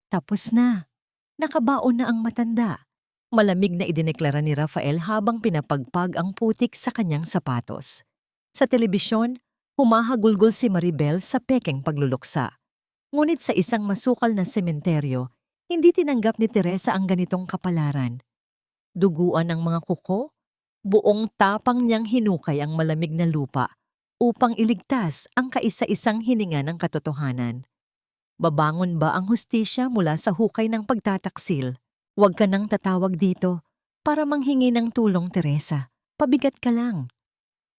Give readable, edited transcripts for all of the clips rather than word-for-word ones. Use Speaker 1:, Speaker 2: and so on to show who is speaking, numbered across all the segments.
Speaker 1: Tapos na. Nakabaon na ang matanda. Malamig na idineklara ni Rafael habang pinapagpag ang putik sa kanyang sapatos. Sa telebisyon, humahagulgol si Maribel sa pekeng pagluluksa. Ngunit sa isang masukal na sementeryo, hindi tinanggap ni Teresa ang ganitong kapalaran. Duguan ang mga kuko, buong tapang niyang hinukay ang malamig na lupa upang iligtas ang kaisa-isang hininga ng katotohanan. Babangon ba ang hustisya mula sa hukay ng pagtataksil? Huwag ka nang tatawag dito para manghingi ng tulong, Teresa. Pabigat ka lang.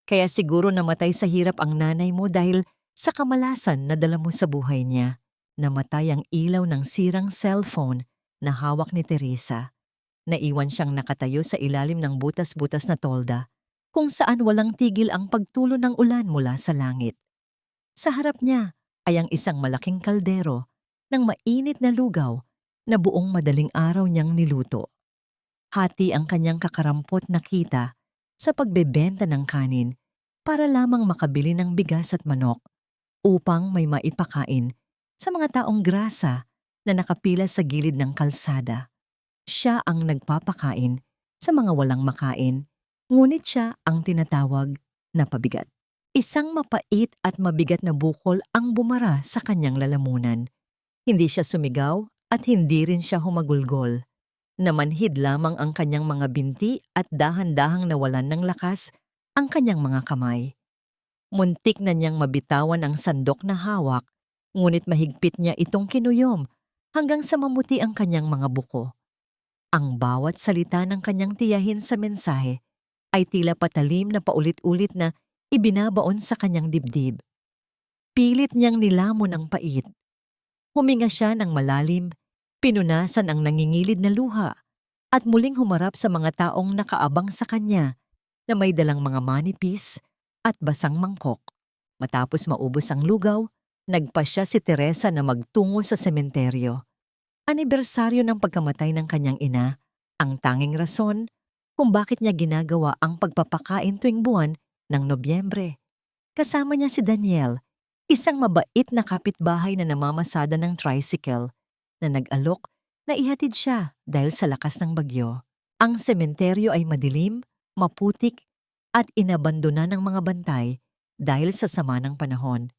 Speaker 1: Kaya siguro namatay sa hirap ang nanay mo dahil sa kamalasan na dala mo sa buhay niya. Namatay ang ilaw ng sirang cellphone na hawak ni Teresa. Naiwan siyang nakatayo sa ilalim ng butas-butas na tolda kung saan walang tigil ang pagtulo ng ulan mula sa langit. Sa harap niya ay ang isang malaking kaldero ng mainit na lugaw na buong madaling araw niyang niluto. Hati ang kanyang kakarampot na kita sa pagbebenta ng kanin para lamang makabili ng bigas at manok upang may maipakain sa mga taong grasa na nakapila sa gilid ng kalsada. Siya ang nagpapakain sa mga walang makain, ngunit siya ang tinatawag na pabigat. Isang mapait at mabigat na bukol ang bumara sa kanyang lalamunan. Hindi siya sumigaw at hindi rin siya humagulgol. Namanhid lamang ang kanyang mga binti at dahan-dahang nawalan ng lakas ang kanyang mga kamay. Muntik na niyang mabitawan ang sandok na hawak, ngunit mahigpit niya itong kinuyom hanggang sa mamuti ang kanyang mga buko. Ang bawat salita ng kanyang tiyahin sa mensahe ay tila patalim na paulit-ulit na ibinabaon sa kanyang dibdib. Pilit niyang nilamon ang pait. Huminga siya ng malalim, pinunasan ang nangingilid na luha, at muling humarap sa mga taong nakaabang sa kanya na may dalang mga manipis at basang mangkok. Matapos maubos ang lugaw, nagpasya si Teresa na magtungo sa sementeryo. Anibersaryo ng pagkamatay ng kanyang ina, ang tanging rason kung bakit niya ginagawa ang pagpapakain tuwing buwan ng Nobyembre. Kasama niya si Daniel, isang mabait na kapitbahay na namamasada ng tricycle, na nag-alok na ihatid siya dahil sa lakas ng bagyo. Ang sementeryo ay madilim, maputik, at inabandona ng mga bantay dahil sa sama ng panahon.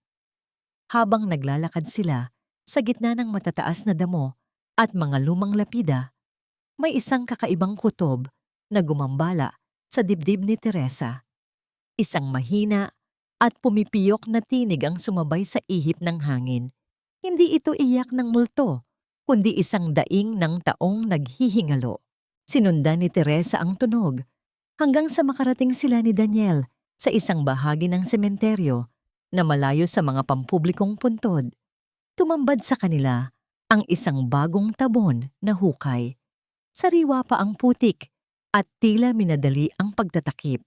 Speaker 1: Habang naglalakad sila sa gitna ng matataas na damo at mga lumang lapida, may isang kakaibang kutob na gumambala sa dibdib ni Teresa. Isang mahina at pumipiyok na tinig ang sumabay sa ihip ng hangin. Hindi ito iyak ng multo, kundi isang daing ng taong naghihingalo. Sinundan ni Teresa ang tunog hanggang sa makarating sila ni Daniel sa isang bahagi ng sementeryo na malayo sa mga pampublikong puntod. Tumambad sa kanila ang isang bagong tabon na hukay. Sariwa pa ang putik at tila minadali ang pagtatakip.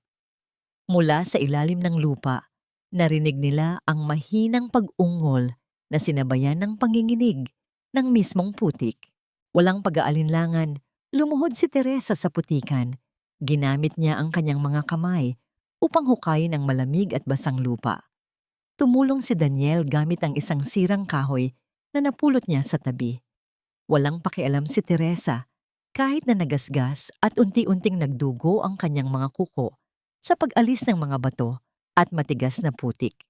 Speaker 1: Mula sa ilalim ng lupa, narinig nila ang mahinang pag-ungol na sinabayan ng panginginig ng mismong putik. Walang pag-aalinlangan, lumuhod si Teresa sa putikan. Ginamit niya ang kanyang mga kamay upang hukayin ang malamig at basang lupa. Tumulong si Daniel gamit ang isang sirang kahoy na napulot niya sa tabi. Walang pakialam si Teresa kahit na nagasgas at unti-unting nagdugo ang kanyang mga kuko sa pag-alis ng mga bato at matigas na putik.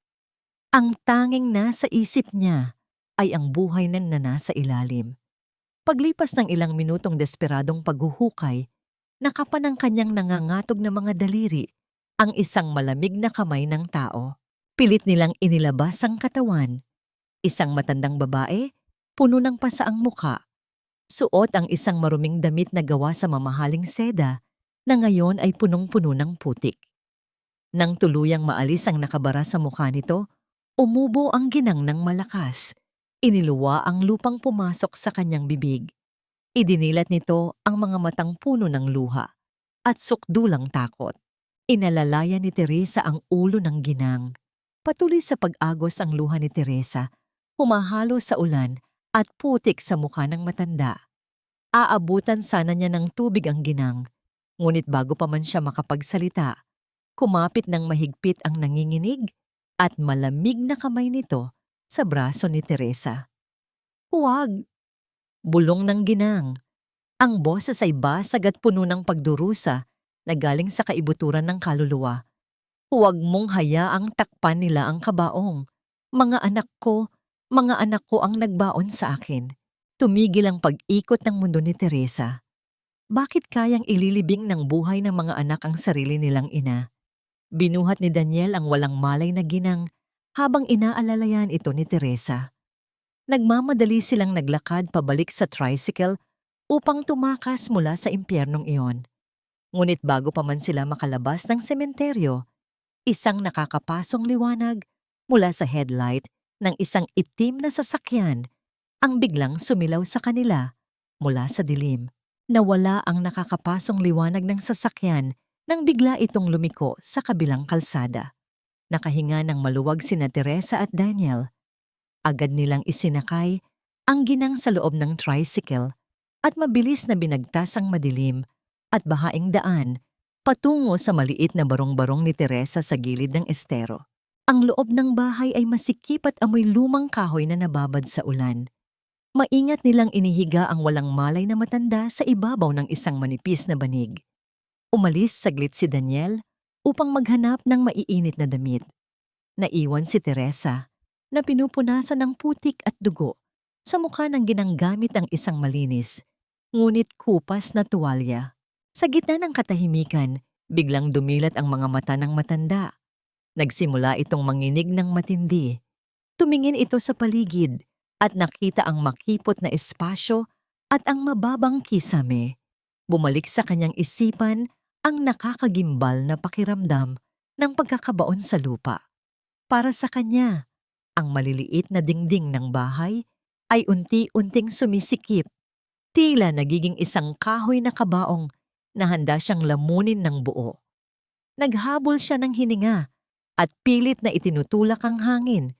Speaker 1: Ang tanging nasa isip niya ay ang buhay na nasa ilalim. Paglipas ng ilang minutong desperadong paghuhukay, nakapan ang kanyang nangangatog na mga daliri ang isang malamig na kamay ng tao. Pilit nilang inilabas ang katawan. Isang matandang babae, puno ng pasa ang muka. Suot ang isang maruming damit na gawa sa mamahaling seda na ngayon ay punong-puno ng putik. Nang tuluyang maalis ang nakabara sa mukha nito, umubo ang ginang ng malakas. Iniluwa ang lupang pumasok sa kanyang bibig. Idinilat nito ang mga matang puno ng luha at sukdulang takot. Inalalaya ni Teresa ang ulo ng ginang. Patuloy sa pag-agos ang luha ni Teresa, humahalo sa ulan at putik sa mukha ng matanda. Aabutan sana niya ng tubig ang ginang, ngunit bago pa man siya makapagsalita, kumapit ng mahigpit ang nanginginig at malamig na kamay nito sa braso ni Teresa. "Huwag! Bulong ng ginang. Ang boses ay basag at puno ng pagdurusa na galing sa kaibuturan ng kaluluwa. Huwag mong hayaang takpan nila ang kabaong. Mga anak ko ang nagbaon sa akin. Tumigil ang pag-ikot ng mundo ni Teresa. Bakit kayang ililibing ng buhay ng mga anak ang sarili nilang ina? Binuhat ni Daniel ang walang malay na ginang habang inaalalayan ito ni Teresa. Nagmamadali silang naglakad pabalik sa tricycle upang tumakas mula sa impyernong iyon. Ngunit bago pa man sila makalabas ng sementeryo, isang nakakapasong liwanag mula sa headlight ng isang itim na sasakyan ang biglang sumilaw sa kanila mula sa dilim. Nawala ang nakakapasong liwanag ng sasakyan nang bigla itong lumiko sa kabilang kalsada. Nakahinga ng maluwag sina Teresa at Daniel. Agad nilang isinakay ang ginang sa loob ng tricycle at mabilis na binagtas ang madilim at bahaing daan patungo sa maliit na barong-barong ni Teresa sa gilid ng estero. Ang loob ng bahay ay masikip at amoy lumang kahoy na nababad sa ulan. Maingat nilang inihiga ang walang malay na matanda sa ibabaw ng isang manipis na banig. Umalis saglit si Daniel upang maghanap ng maiinit na damit. Naiwan si Teresa na pinupunasan ng putik at dugo sa mukha ng ginanggamit ang isang malinis, ngunit kupas na tuwalya. Sa gitna ng katahimikan, biglang dumilat ang mga mata ng matanda. Nagsimula itong manginig ng matindi. Tumingin ito sa paligid at nakita ang makipot na espasyo at ang mababang kisame. Bumalik sa kanyang isipan ang nakakagimbal na pakiramdam ng pagkakabaon sa lupa. Para sa kanya, ang maliliit na dingding ng bahay ay unti-unting sumisikip. Tila nagiging isang kahoy na kabaong na handa siyang lamunin ng buo. Naghabol siya ng hininga at pilit na itinutulak ang hangin.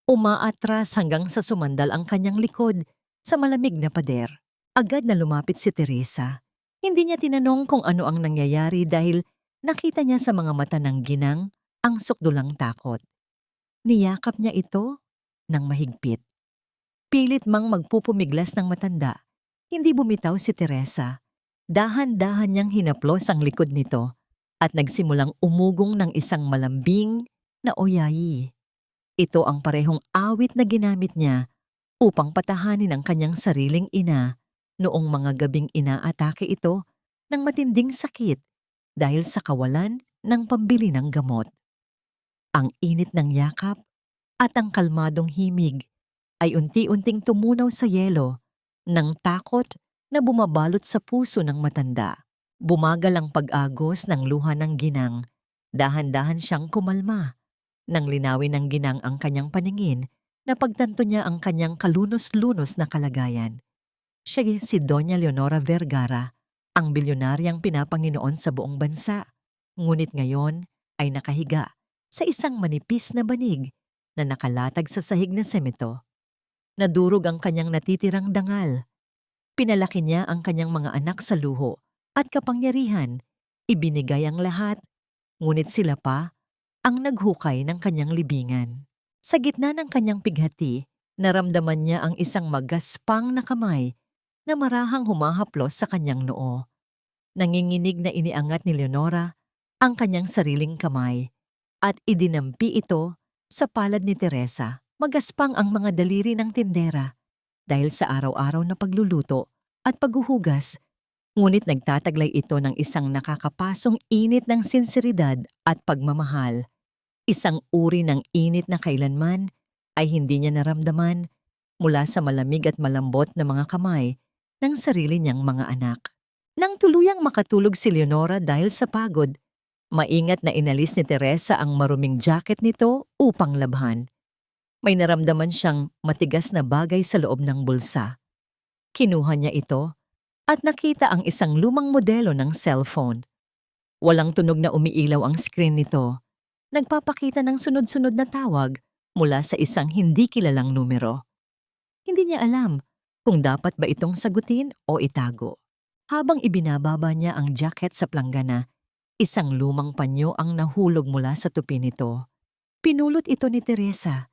Speaker 1: Umaatras hanggang sa sumandal ang kanyang likod sa malamig na pader. Agad na lumapit si Teresa. Hindi niya tinanong kung ano ang nangyayari dahil nakita niya sa mga mata ng ginang ang sukdulang takot. Niyakap niya ito ng mahigpit. Pilit mang magpupumiglas ng matanda. Hindi bumitaw si Teresa. Dahan-dahan niyang hinaplos ang likod nito at nagsimulang umugong ng isang malambing na oyayi. Ito ang parehong awit na ginamit niya upang patahanin ang kanyang sariling ina noong mga gabing inaatake ito ng matinding sakit dahil sa kawalan ng pambili ng gamot. Ang init ng yakap at ang kalmadong himig ay unti-unting tumunaw sa yelo ng takot na bumabalot sa puso ng matanda. Bumagal ang pag-agos ng luha ng ginang. Dahan-dahan siyang kumalma. Nang linawin ng ginang ang kanyang paningin, napagtanto niya ang kanyang kalunos-lunos na kalagayan. Siya si Doña Leonora Vergara, ang bilyonaryang pinapanginoon sa buong bansa. Ngunit ngayon ay nakahiga sa isang manipis na banig na nakalatag sa sahig na semento. Nadurog ang kanyang natitirang dangal. Pinalaki niya ang kanyang mga anak sa luho at kapangyarihan. Ibinigay ang lahat, ngunit sila pa ang naghukay ng kanyang libingan. Sa gitna ng kanyang pighati, naramdaman niya ang isang magaspang na kamay na marahang humahaplos sa kanyang noo. Nanginginig na iniangat ni Leonora ang kanyang sariling kamay at idinampi ito sa palad ni Teresa. Magaspang ang mga daliri ng tindera dahil sa araw-araw na pagluluto at paghuhugas, ngunit nagtataglay ito ng isang nakakapasong init ng sinseridad at pagmamahal. Isang uri ng init na kailanman ay hindi niya naramdaman mula sa malamig at malambot na mga kamay ng sarili niyang mga anak. Nang tuluyang makatulog si Leonora dahil sa pagod, maingat na inalis ni Teresa ang maruming jacket nito upang labhan. May naramdaman siyang matigas na bagay sa loob ng bulsa. Kinuha niya ito at nakita ang isang lumang modelo ng cellphone. Walang tunog na umiilaw ang screen nito. Nagpapakita ng sunod-sunod na tawag mula sa isang hindi kilalang numero. Hindi niya alam kung dapat ba itong sagutin o itago. Habang ibinababa niya ang jacket sa planggana, isang lumang panyo ang nahulog mula sa tupi nito. Pinulot ito ni Teresa.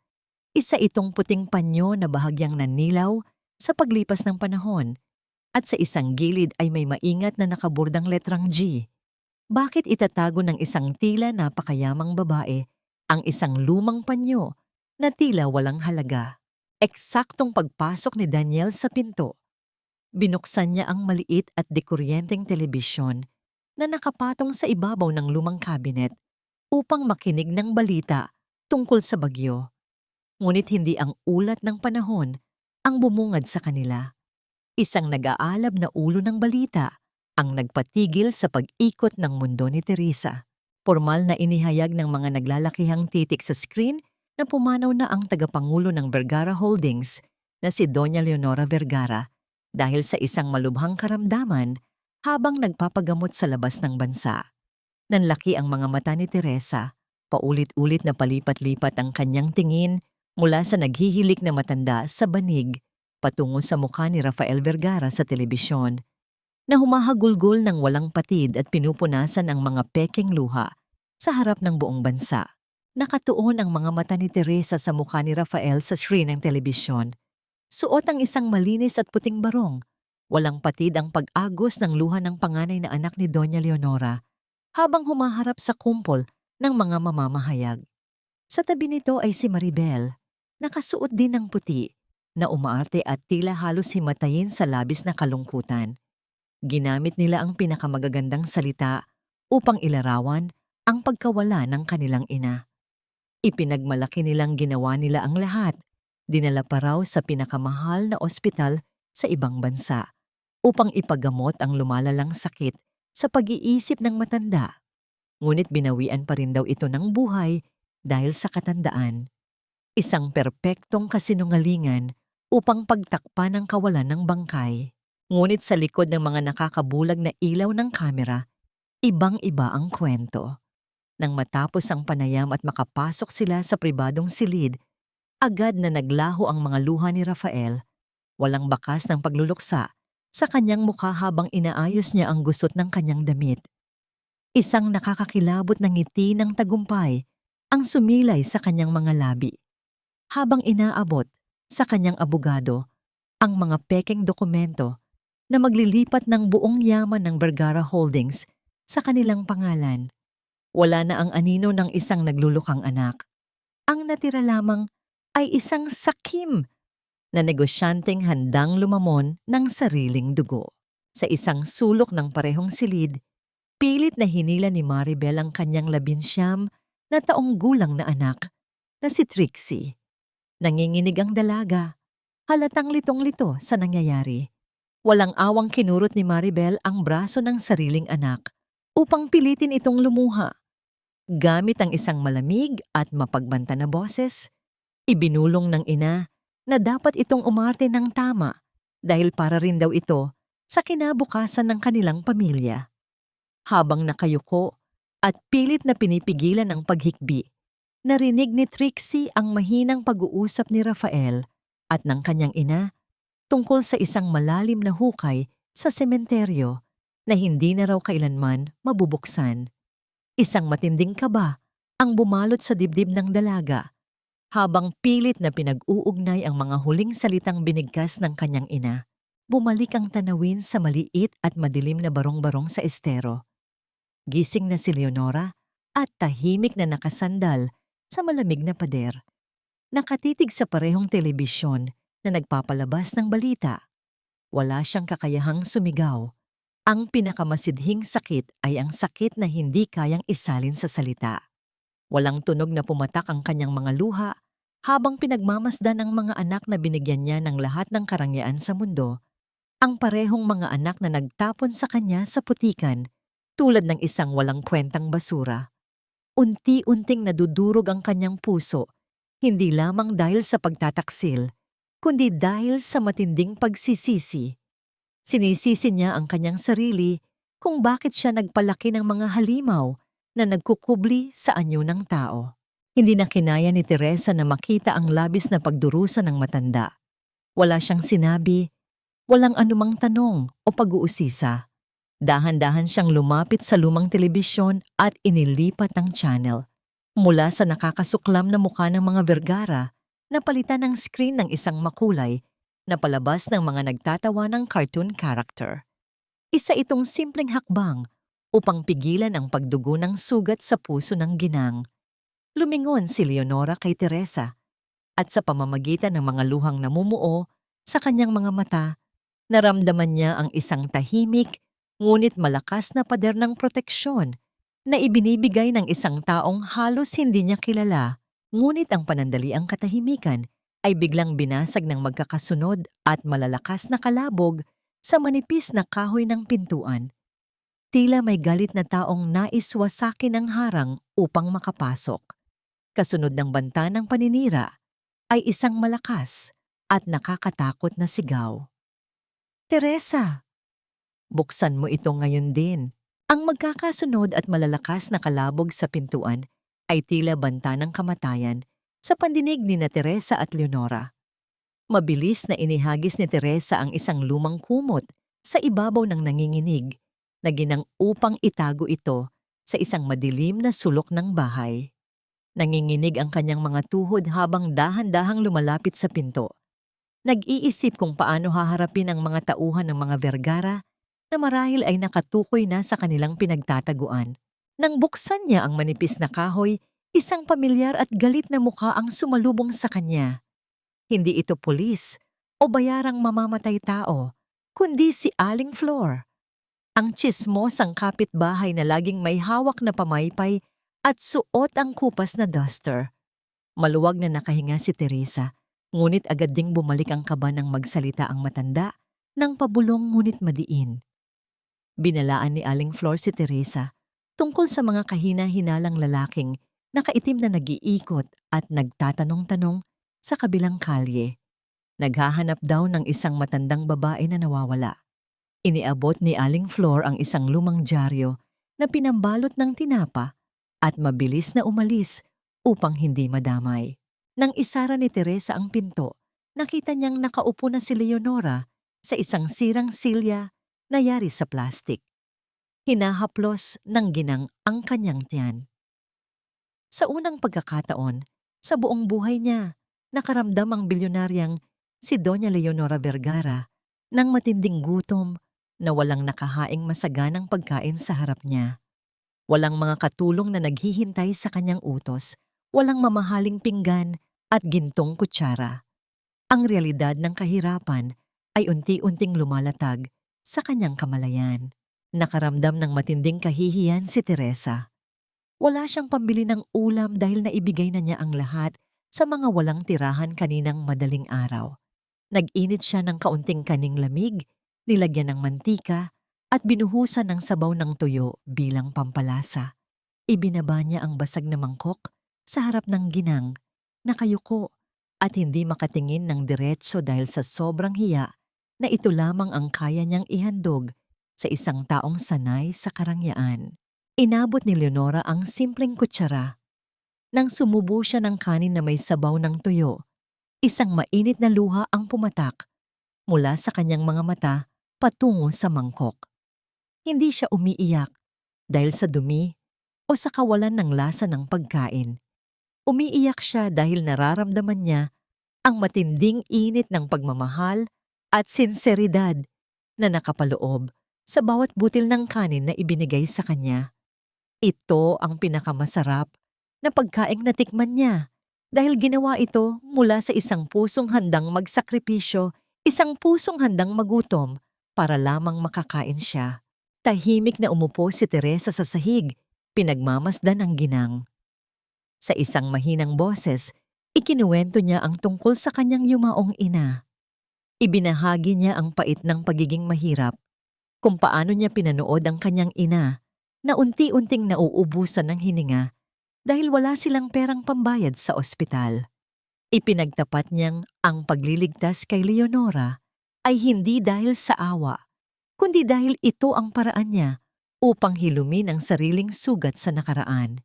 Speaker 1: Isa itong puting panyo na bahagyang nanilaw Sa paglipas ng panahon, at sa isang gilid ay may maingat na nakaburdang letrang G. Bakit itatago ng isang tila napakayamang babae ang isang lumang panyo na tila walang halaga? Eksaktong pagpasok ni Daniel sa pinto, binuksan niya ang maliit at dekuryenteng telebisyon na nakapatong sa ibabaw ng lumang kabinet upang makinig ng balita tungkol sa bagyo. Ngunit hindi ang ulat ng panahon ang bumungad sa kanila. Isang nag-aalab na ulo ng balita ang nagpatigil sa pag-ikot ng mundo ni Teresa. Formal na inihayag ng mga naglalakihang titik sa screen na pumanaw na ang tagapangulo ng Vergara Holdings na si Doña Leonora Vergara dahil sa isang malubhang karamdaman habang nagpapagamot sa labas ng bansa. Nanlaki ang mga mata ni Teresa, paulit-ulit na palipat-lipat ang kanyang tingin mula sa naghihilik na matanda sa banig patungo sa mukha ni Rafael Vergara sa telebisyon, na humahagulgol ng walang patid at pinupunasan ang mga pekeng luha sa harap ng buong bansa. Nakatuon ang mga mata ni Teresa sa mukha ni Rafael sa screen ng telebisyon. Suot ang isang malinis at puting barong. Walang patid ang pag-agos ng luha ng panganay na anak ni Doña Leonora habang humaharap sa kumpol ng mga mamamahayag. Sa tabi nito ay si Maribel, nakasuot din ng puti, na umaarte at tila halos himatayin sa labis na kalungkutan. Ginamit nila ang pinakamagagandang salita upang ilarawan ang pagkawala ng kanilang ina. Ipinagmalaki nilang ginawa nila ang lahat, dinala pa raw sa pinakamahal na ospital sa ibang bansa upang ipagamot ang lumalalang sakit sa pag-iisip ng matanda. Ngunit binawian pa rin daw ito ng buhay dahil sa katandaan. Isang perpektong kasinungalingan upang pagtakpan ang kawalan ng bangkay. Ngunit sa likod ng mga nakakabulag na ilaw ng kamera, ibang-iba ang kwento. Nang matapos ang panayam at makapasok sila sa pribadong silid, agad na naglaho ang mga luha ni Rafael. Walang bakas ng pagluluksa sa kanyang mukha habang inaayos niya ang gusot ng kanyang damit. Isang nakakakilabot na ngiti ng tagumpay ang sumilay sa kanyang mga labi. Habang inaabot sa kanyang abogado ang mga pekeng dokumento na maglilipat ng buong yaman ng Vergara Holdings sa kanilang pangalan. Wala na ang anino ng isang naglulukang anak. Ang natira lamang ay isang sakim na negosyanteng handang lumamon ng sariling dugo. Sa isang sulok ng parehong silid, pilit na hinila ni Maribel ang kanyang 19 na taong gulang na anak na si Trixie. Nanginginig ang dalaga, halatang litong-lito sa nangyayari. Walang awang kinurot ni Maribel ang braso ng sariling anak upang pilitin itong lumuha. Gamit ang isang malamig at mapagbanta na boses, ibinulong ng ina na dapat itong umarte ng tama dahil para rin daw ito sa kinabukasan ng kanilang pamilya. Habang nakayuko at pilit na pinipigilan ang paghikbi, narinig ni Trixie ang mahinang pag-uusap ni Rafael at ng kanyang ina tungkol sa isang malalim na hukay sa sementeryo na hindi na raw kailanman mabubuksan. Isang matinding kaba ang bumalot sa dibdib ng dalaga habang pilit na pinag-uugnay ang mga huling salitang binigkas ng kanyang ina. Bumalik ang tanawin sa maliit at madilim na barong-barong sa estero. Gising na si Leonora at tahimik na nakasandal sa malamig na pader. Nakatitig sa parehong telebisyon na nagpapalabas ng balita. Wala siyang kakayahang sumigaw. Ang pinakamasidhing sakit ay ang sakit na hindi kayang isalin sa salita. Walang tunog na pumatak ang kanyang mga luha habang pinagmamasdan ng mga anak na binigyan niya ng lahat ng karangyaan sa mundo, ang parehong mga anak na nagtapon sa kanya sa putikan tulad ng isang walang kwentang basura. Unti-unting nadudurog ang kanyang puso, hindi lamang dahil sa pagtataksil, kundi dahil sa matinding pagsisisi. Sinisisi niya ang kanyang sarili kung bakit siya nagpalaki ng mga halimaw na nagkukubli sa anyo ng tao. Hindi na kinaya ni Teresa na makita ang labis na pagdurusa ng matanda. Wala siyang sinabi, walang anumang tanong o pag-uusisa. Dahan-dahan siyang lumapit sa lumang telebisyon at inilipat ang channel. Mula sa nakakasuklam na mukha ng mga Vergara, napalitan ng screen ng isang makulay na palabas ng mga nagtatawa ng cartoon character. Isa itong simpleng hakbang upang pigilan ang pagdugo ng sugat sa puso ng ginang. Lumingon si Leonora kay Teresa at sa pamamagitan ng mga luhang namumuo sa kanyang mga mata, naramdaman niya ang isang tahimik ngunit malakas na pader ng proteksyon na ibinibigay ng isang taong halos hindi niya kilala. Ngunit ang panandaliang katahimikan ay biglang binasag ng magkakasunod at malalakas na kalabog sa manipis na kahoy ng pintuan. Tila may galit na taong nais wasakin ang harang upang makapasok. Kasunod ng banta ng paninira ay isang malakas at nakakatakot na sigaw. Teresa! Buksan mo ito ngayon din. Ang magkakasunod at malalakas na kalabog sa pintuan ay tila banta ng kamatayan sa pandinig ni na Teresa at Leonora. Mabilis na inihagis ni Teresa ang isang lumang kumot sa ibabaw ng nanginginig na ginang upang itago ito sa isang madilim na sulok ng bahay. Nanginginig ang kanyang mga tuhod habang dahan-dahang lumalapit sa pinto. Nag-iisip kung paano haharapin ang mga tauhan ng mga Vergara na marahil ay nakatukoy na sa kanilang pinagtataguan. Nang buksan niya ang manipis na kahoy, isang pamilyar at galit na mukha ang sumalubong sa kanya. Hindi ito pulis o bayarang mamamatay tao, kundi si Aling Flor. Ang tsismosang kapitbahay na laging may hawak na pamaypay at suot ang kupas na duster. Maluwag na nakahinga si Teresa, ngunit agad ding bumalik ang kaba ng magsalita ang matanda ng pabulong ngunit madiin. Binalaan ni Aling Flor si Teresa tungkol sa mga kahina-hinalang lalaking nakaitim na nag-iikot at nagtatanong-tanong sa kabilang kalye. Naghahanap daw ng isang matandang babae na nawawala. Iniabot ni Aling Flor ang isang lumang dyaryo na pinambalot ng tinapa at mabilis na umalis upang hindi madamay. Nang isara ni Teresa ang pinto, nakita niyang nakaupo na si Leonora sa isang sirang silya na yari sa plastik. Hinahaplos ng ginang ang kanyang tiyan. Sa unang pagkakataon, sa buong buhay niya, nakaramdam ang bilyonaryang si Doña Leonora Vergara ng matinding gutom na walang nakahaing masaganang pagkain sa harap niya. Walang mga katulong na naghihintay sa kanyang utos, walang mamahaling pinggan at gintong kutsara. Ang realidad ng kahirapan ay unti-unting lumalatag sa kanyang kamalayan. Nakaramdam ng matinding kahihiyan si Teresa. Wala siyang pambili ng ulam dahil naibigay na niya ang lahat sa mga walang tirahan kaninang madaling araw. Nag-init siya ng kaunting kaning lamig, nilagyan ng mantika at binuhusan ng sabaw ng tuyo bilang pampalasa. Ibinaba niya ang basag na mangkok sa harap ng ginang, nakayuko at hindi makatingin ng diretso dahil sa sobrang hiya na ito lamang ang kaya niyang ihandog sa isang taong sanay sa karangyaan. Inabot ni Leonora ang simpleng kutsara. Nang sumubo siya ng kanin na may sabaw ng tuyo, isang mainit na luha ang pumatak mula sa kanyang mga mata patungo sa mangkok. Hindi siya umiiyak dahil sa dumi o sa kawalan ng lasa ng pagkain. Umiiyak siya dahil nararamdaman niya ang matinding init ng pagmamahal at sinseridad na nakapaloob sa bawat butil ng kanin na ibinigay sa kanya. Ito ang pinakamasarap na pagkaing natikman niya dahil ginawa ito mula sa isang pusong handang magsakripisyo, isang pusong handang magutom para lamang makakain siya. Tahimik na umupo si Teresa sa sahig, pinagmamasdan ng ginang. Sa isang mahinang boses, ikinuwento niya ang tungkol sa kanyang yumaong ina. Ibinahagi niya ang pait ng pagiging mahirap, kung paano niya pinanood ang kanyang ina na unti-unting nauubusan ng hininga dahil wala silang perang pambayad sa ospital. Ipinagtapat niyang ang pagliligtas kay Leonora ay hindi dahil sa awa, kundi dahil ito ang paraan niya upang hilumin ang sariling sugat sa nakaraan.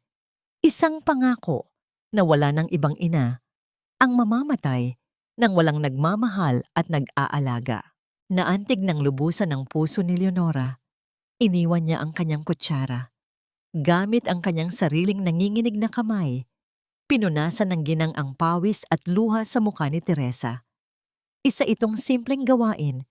Speaker 1: Isang pangako na wala ng ibang ina ang mamamatay nang walang nagmamahal at nag-aalaga. Naantig ng lubusan ng puso ni Leonora. Iniwan niya ang kanyang kutsara. Gamit ang kanyang sariling nanginginig na kamay, pinunasan ng ginang ang pawis at luha sa mukha ni Teresa. Isa itong simpleng gawain,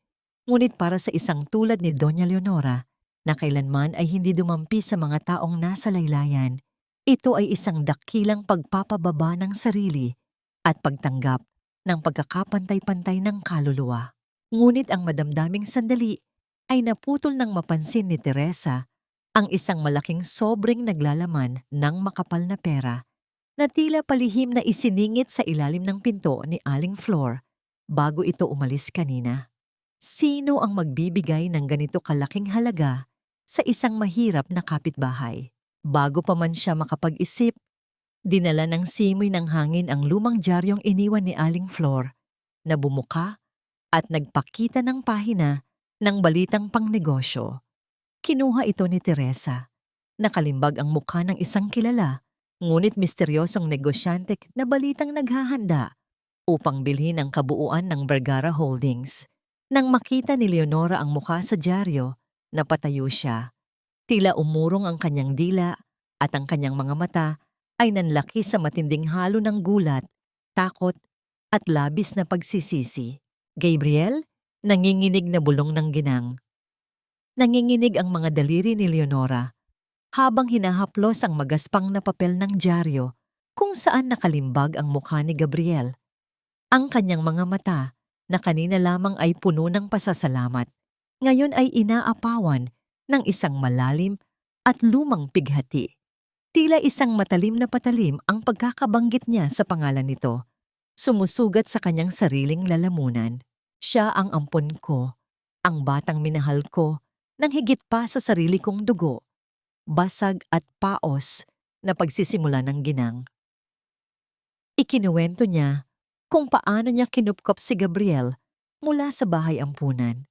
Speaker 1: ngunit para sa isang tulad ni Doña Leonora na kailanman ay hindi dumampi sa mga taong nasa laylayan, ito ay isang dakilang pagpapababa ng sarili at pagtanggap ng pagkakapantay-pantay ng kaluluwa. Ngunit ang madamdaming sandali ay naputol ng mapansin ni Teresa ang isang malaking sobreng naglalaman ng makapal na pera na tila palihim na isiningit sa ilalim ng pinto ni Aling Flor bago ito umalis kanina. Sino ang magbibigay ng ganito kalaking halaga sa isang mahirap na kapitbahay? Bago pa man siya makapag-isip, dinala ng simoy ng hangin ang lumang diaryong iniwan ni Aling Flor na bumuka at nagpakita ng pahina ng balitang pangnegosyo. Kinuha ito ni Teresa. Nakalimbag ang mukha ng isang kilala, ngunit misteryosong negosyante na balitang naghahanda upang bilhin ang kabuuan ng Vergara Holdings. Nang makita ni Leonora ang mukha sa dyaryo, napatayo siya. Tila umurong ang kanyang dila at ang kanyang mga mata ay nanlaki sa matinding halo ng gulat, takot at labis na pagsisisi. Gabriel, nanginginig na bulong ng ginang. Nanginginig ang mga daliri ni Leonora habang hinahaplos ang magaspang na papel ng dyaryo kung saan nakalimbag ang mukha ni Gabriel. Ang kanyang mga mata na kanina lamang ay puno ng pasasalamat, ngayon ay inaapawan ng isang malalim at lumang pighati. Tila isang matalim na patalim ang pagkakabanggit niya sa pangalan nito. Sumusugat sa kanyang sariling lalamunan. Siya ang ampon ko, ang batang minahal ko, nang higit pa sa sarili kong dugo. Basag at paos na pagsisimula ng ginang. Ikinuwento niya kung paano niya kinupkop si Gabriel mula sa bahay ampunan.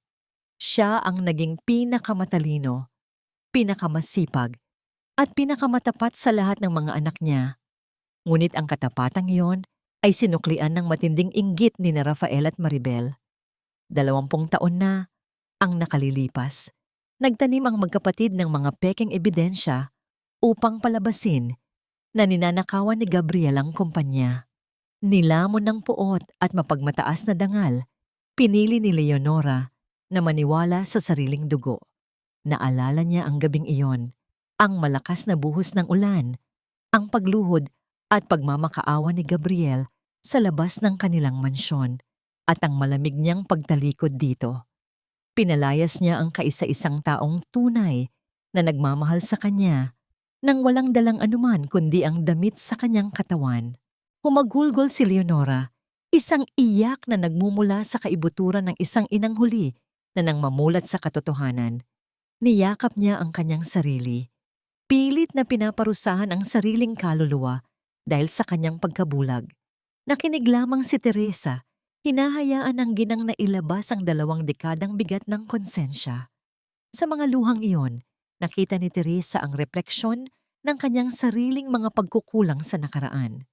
Speaker 1: Siya ang naging pinakamatalino, pinakamasipag, at pinakamatapat sa lahat ng mga anak niya. Ngunit ang katapatang iyon ay sinuklian ng matinding inggit ni na Rafael at Maribel. 20 taon na ang nakalilipas. Nagtanim ang magkapatid ng mga pekeng ebidensya upang palabasin na ninanakawan ni Gabriel ang kumpanya. Nilamon ng puot at mapagmataas na dangal, pinili ni Leonora na maniwala sa sariling dugo. Naalala niya ang gabing iyon, ang malakas na buhos ng ulan, ang pagluhod at pagmamakaawa ni Gabriel sa labas ng kanilang mansyon at ang malamig niyang pagtalikod dito. Pinalayas niya ang kaisa-isang taong tunay na nagmamahal sa kanya nang walang dalang anuman kundi ang damit sa kanyang katawan. Humagulgol si Leonora, isang iyak na nagmumula sa kaibuturan ng isang inang huli na nang mamulat sa katotohanan. Niyakap niya ang kanyang sarili. Pilit na pinaparusahan ang sariling kaluluwa dahil sa kanyang pagkabulag. Nakinig lamang si Teresa, hinahayaan ng ginang na ilabas ang 2 dekadang bigat ng konsensya. Sa mga luhang iyon, nakita ni Teresa ang refleksyon ng kanyang sariling mga pagkukulang sa nakaraan.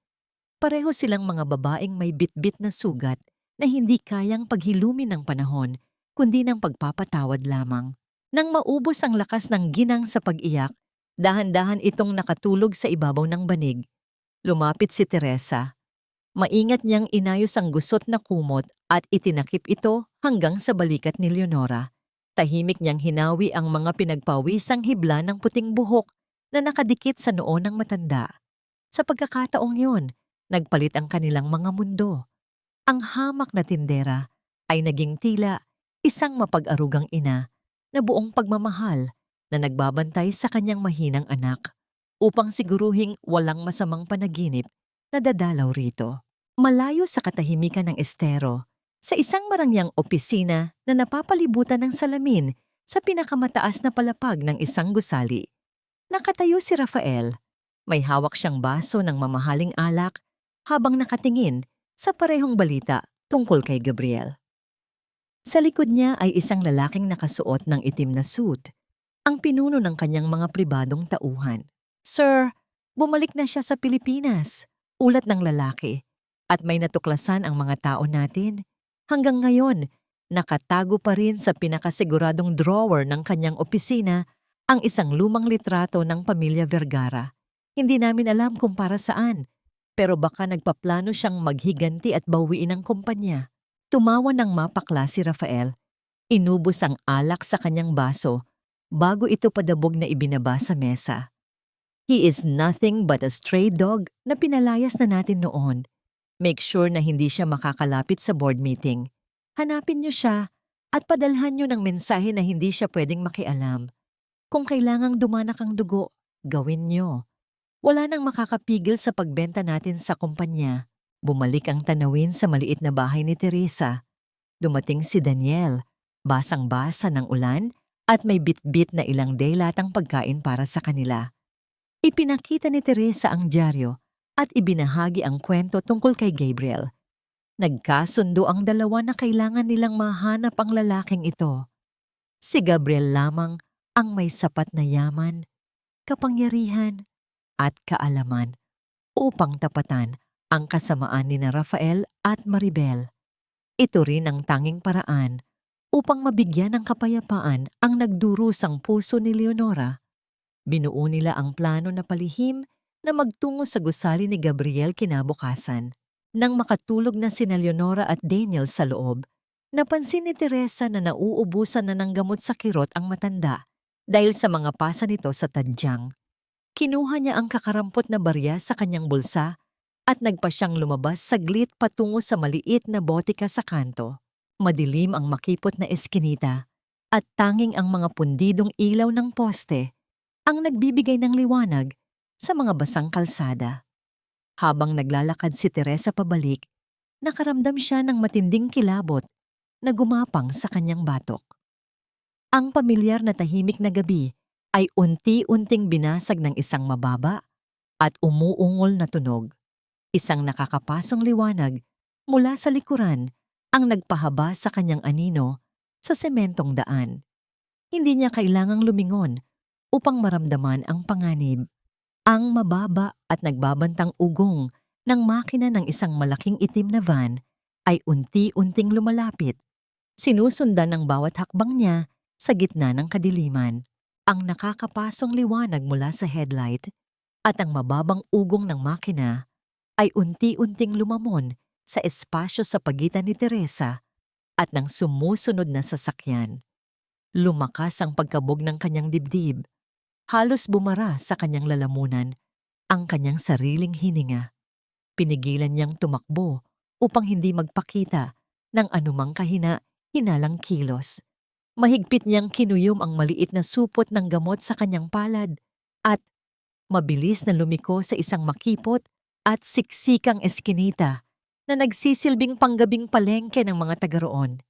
Speaker 1: Pareho silang mga babaeng may bitbit na sugat na hindi kayang paghilumin ng panahon, kundi ng pagpapatawad lamang. Nang maubos ang lakas ng ginang sa pag-iyak, dahan-dahan itong nakatulog sa ibabaw ng banig. Lumapit si Teresa. Maingat niyang inayos ang gusot na kumot at itinakip ito hanggang sa balikat ni Leonora. Tahimik niyang hinawi ang mga pinagpawisang hibla ng puting buhok na nakadikit sa noo ng matanda. Sa pagkakataong yun, nagpalit ang kanilang mga mundo. Ang hamak na tindera ay naging tila isang mapag-arugang ina na buong pagmamahal na nagbabantay sa kanyang mahinang anak upang siguruhing walang masamang panaginip na dadalaw rito. Malayo sa katahimikan ng estero, sa isang marangyang opisina na napapalibutan ng salamin sa pinakamataas na palapag ng isang gusali. Nakatayo si Rafael. May hawak siyang baso ng mamahaling alak habang nakatingin sa parehong balita tungkol kay Gabriel. Sa likod niya ay isang lalaking nakasuot ng itim na suit, ang pinuno ng kanyang mga pribadong tauhan. "Sir, bumalik na siya sa Pilipinas," ulat ng lalaki, "at may natuklasan ang mga tao natin. Hanggang ngayon, nakatago pa rin sa pinakasiguradong drawer ng kanyang opisina ang isang lumang litrato ng pamilya Vergara. Hindi namin alam kung para saan, pero baka nagpaplano siyang maghiganti at bawiin ang kumpanya." Tumawa ng mapakla si Rafael. Inubos ang alak sa kanyang baso bago ito padabog na ibinaba sa mesa. He is nothing but a stray dog na pinalayas na natin noon. Make sure na hindi siya makakalapit sa board meeting. Hanapin niyo siya at padalhan niyo ng mensahe na hindi siya pwedeng makialam. Kung kailangang dumanak ang dugo, gawin niyo. Wala nang makakapigil sa pagbenta natin sa kumpanya. Bumalik ang tanawin sa maliit na bahay ni Teresa. Dumating si Daniel, basang-basa ng ulan at may bit-bit na ilang daylatang pagkain para sa kanila. Ipinakita ni Teresa ang dyaryo at ibinahagi ang kwento tungkol kay Gabriel. Nagkasundo ang dalawa na kailangan nilang mahanap ang lalaking ito. Si Gabriel lamang ang may sapat na yaman, kapangyarihan at kaalaman upang tapatan ang kasamaan ni na Rafael at Maribel. Ito rin ang tanging paraan upang mabigyan ng kapayapaan ang nagdurusang puso ni Leonora. Binuo nila ang plano na palihim na magtungo sa gusali ni Gabriel kinabukasan. Nang makatulog na sina Leonora at Daniel sa loob, napansin ni Teresa na nauubusan na ng gamot sa kirot ang matanda dahil sa mga pasa nito sa tadyang. Kinuha niya ang kakarampot na barya sa kanyang bulsa at nagpa siyang lumabas saglit patungo sa maliit na botika sa kanto. Madilim ang makipot na eskinita at tanging ang mga pundidong ilaw ng poste ang nagbibigay ng liwanag sa mga basang kalsada. Habang naglalakad si Teresa pabalik, nakaramdam siya ng matinding kilabot na gumapang sa kanyang batok. Ang pamilyar na tahimik na gabi ay unti-unting binasag ng isang mababa at umuungol na tunog. Isang nakakapasong liwanag mula sa likuran ang nagpahaba sa kanyang anino sa sementong daan. Hindi niya kailangang lumingon upang maramdaman ang panganib. Ang mababa at nagbabantang ugong ng makina ng isang malaking itim na van ay unti-unting lumalapit. Sinusundan ng bawat hakbang niya sa gitna ng kadiliman. Ang nakakapasong liwanag mula sa headlight at ang mababang ugong ng makina ay unti-unting lumamon sa espasyo sa pagitan ni Teresa at ng sumusunod na sasakyan. Lumakas ang pagkabog ng kanyang dibdib. Halos bumara sa kanyang lalamunan ang kanyang sariling hininga. Pinigilan niyang tumakbo upang hindi magpakita ng anumang kahina-hinalang kilos. Mahigpit niyang kinuyom ang maliit na supot ng gamot sa kanyang palad at mabilis na lumiko sa isang makipot at siksikang eskinita na nagsisilbing panggabing palengke ng mga taga roon.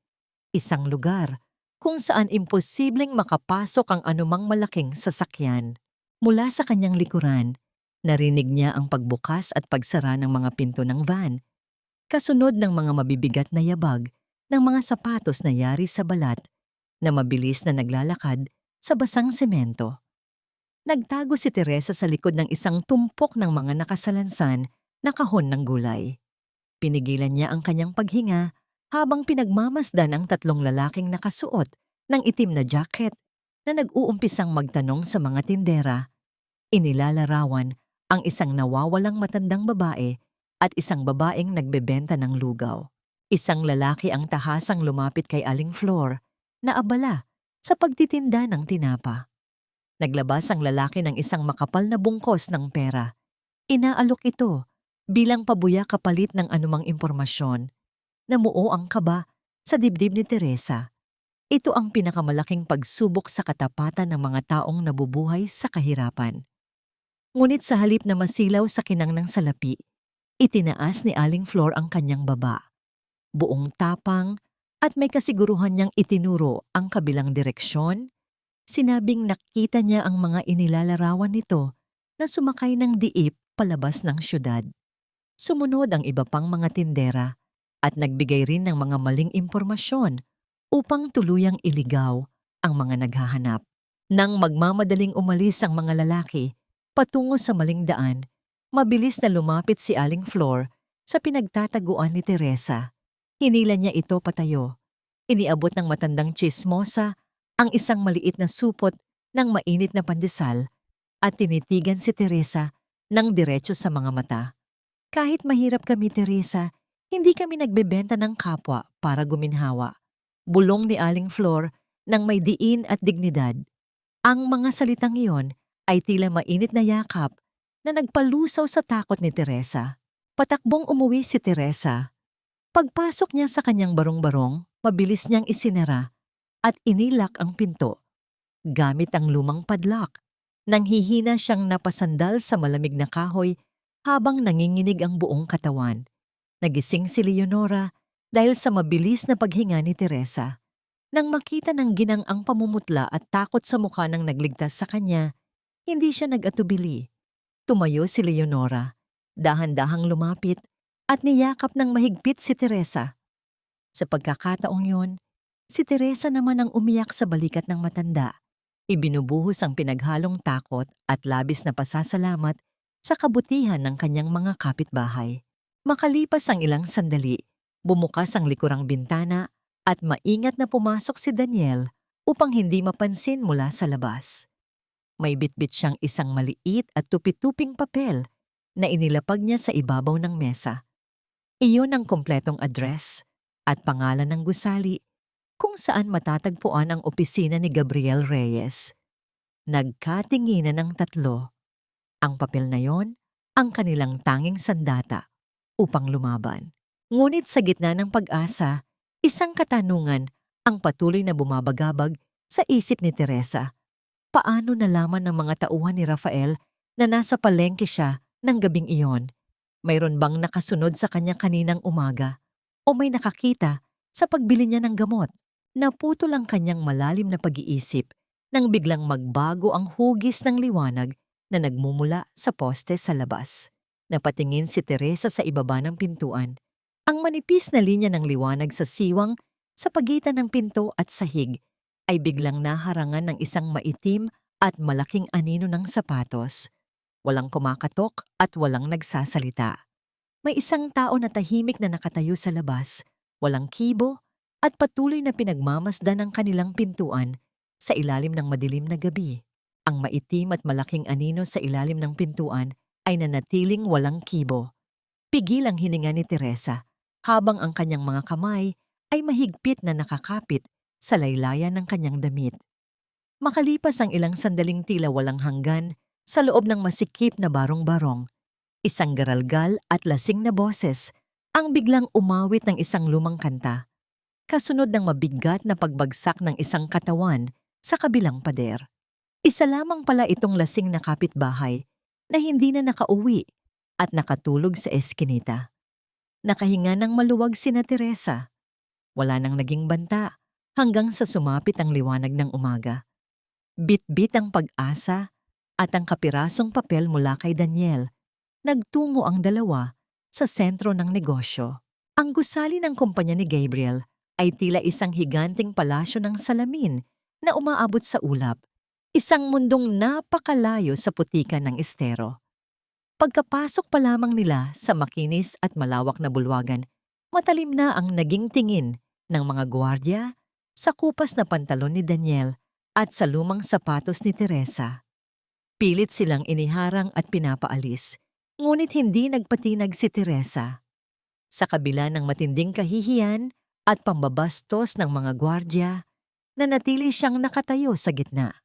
Speaker 1: Isang lugar kung saan imposibleng makapasok ang anumang malaking sasakyan. Mula sa kanyang likuran, narinig niya ang pagbukas at pagsara ng mga pinto ng van, kasunod ng mga mabibigat na yabag ng mga sapatos na yari sa balat na mabilis na naglalakad sa basang semento. Nagtago si Teresa sa likod ng isang tumpok ng mga nakasalansan na kahon ng gulay. Pinigilan niya ang kanyang paghinga habang pinagmamasdan ang tatlong lalaking nakasuot ng itim na jacket na nag-uumpisang magtanong sa mga tindera. Inilalarawan ang isang nawawalang matandang babae at isang babaeng nagbebenta ng lugaw. Isang lalaki ang tahasang lumapit kay Aling Flor na abala sa pagtitinda ng tinapa. Naglabas ang lalaki ng isang makapal na bungkos ng pera. Inaalok ito bilang pabuya kapalit ng anumang impormasyon. Namuo ang kaba sa dibdib ni Teresa. Ito ang pinakamalaking pagsubok sa katapatan ng mga taong nabubuhay sa kahirapan. Ngunit sa halip na masilaw sa kinang ng salapi, itinaas ni Aling Flor ang kanyang baba. Buong tapang at may kasiguruhan niyang itinuro ang kabilang direksyon, sinabing nakita niya ang mga inilalarawan nito na sumakay ng diip palabas ng syudad. Sumunod ang iba pang mga tindera at nagbigay rin ng mga maling impormasyon upang tuluyang iligaw ang mga naghahanap. Nang magmamadaling umalis ang mga lalaki patungo sa maling daan, mabilis na lumapit si Aling Flor sa pinagtataguan ni Teresa. Hinila niya ito patayo. Iniabot ng matandang tsismosa ang isang maliit na supot ng mainit na pandesal at tinitigan si Teresa ng diretso sa mga mata. Kahit mahirap kami, Teresa, Hindi kami nagbebenta ng kapwa para guminhawa. Bulong ni Aling Flor ng may diin at dignidad. Ang mga salitang iyon ay tila mainit na yakap na nagpalusaw sa takot ni Teresa. Patakbong umuwi si Teresa. Pagpasok niya sa kanyang barong-barong, mabilis niyang isinara at inilak ang pinto gamit ang lumang padlock. Nanghihina siyang napasandal sa malamig na kahoy habang nanginginig ang buong katawan. Nagising si Leonora dahil sa mabilis na paghinga ni Teresa. Nang makita ng ginang ang pamumutla at takot sa mukha ng nagligtas sa kanya, hindi siya nag-atubili. Tumayo si Leonora, dahan-dahang lumapit at niyakap ng mahigpit si Teresa. Sa pagkakataong yun, si Teresa naman ang umiyak sa balikat ng matanda. Ibinubuhos ang pinaghalong takot at labis na pasasalamat sa kabutihan ng kanyang mga kapitbahay. Makalipas ang ilang sandali, bumukas ang likurang bintana at maingat na pumasok si Daniel upang hindi mapansin mula sa labas. May bitbit siyang isang maliit at tupi-tuping papel na inilapag niya sa ibabaw ng mesa. Iyon ang kompletong address at pangalan ng gusali kung saan matatagpuan ang opisina ni Gabriel Reyes. Nagkatinginan ng tatlo. Ang papel na yon, ang kanilang tanging sandata upang lumaban. Ngunit sa gitna ng pag-asa, isang katanungan ang patuloy na bumabagabag sa isip ni Teresa. Paano nalaman ng mga tauhan ni Rafael na nasa palengke siya ng gabing iyon? Mayroon bang nakasunod sa kanya kaninang umaga? O may nakakita sa pagbili niya ng gamot? Naputol ang kanyang malalim na pag-iisip nang biglang magbago ang hugis ng liwanag na nagmumula sa poste sa labas. Napatingin si Teresa sa ibaba ng pintuan. Ang manipis na linya ng liwanag sa siwang sa pagitan ng pinto at sahig ay biglang naharangan ng isang maitim at malaking anino ng sapatos. Walang kumakatok at walang nagsasalita. May isang tao na tahimik na nakatayo sa labas, walang kibo at patuloy na pinagmamasdan ang kanilang pintuan sa ilalim ng madilim na gabi. Ang maitim at malaking anino sa ilalim ng pintuan ay nanatiling walang kibo. Pigil ang hininga ni Teresa habang ang kanyang mga kamay ay mahigpit na nakakapit sa laylayan ng kanyang damit. Makalipas ang ilang sandaling tila walang hanggan sa loob ng masikip na barong-barong, isang garalgal at lasing na boses ang biglang umawit ng isang lumang kanta, kasunod ng mabigat na pagbagsak ng isang katawan sa kabilang pader. Isa lamang pala itong lasing na kapitbahay na hindi na nakauwi at nakatulog sa eskinita. Nakahinga ng maluwag sina Teresa. Wala nang naging banta hanggang sa sumapit ang liwanag ng umaga. Bit-bit ang pag-asa at ang kapirasong papel mula kay Daniel. Nagtungo ang dalawa sa sentro ng negosyo. Ang gusali ng kumpanya ni Gabriel ay tila isang higanting palasyo ng salamin na umaabot sa ulap. Isang mundong napakalayo sa putikan ng estero. Pagkapasok pa lamang nila sa makinis at malawak na bulwagan, matalim na ang naging tingin ng mga gwardiya sa kupas na pantalon ni Daniel at sa lumang sapatos ni Teresa. Pilit silang iniharang at pinapaalis, ngunit hindi nagpatinag si Teresa. Sa kabila ng matinding kahihiyan at pambabastos ng mga gwardiya, nanatili siyang nakatayo sa gitna.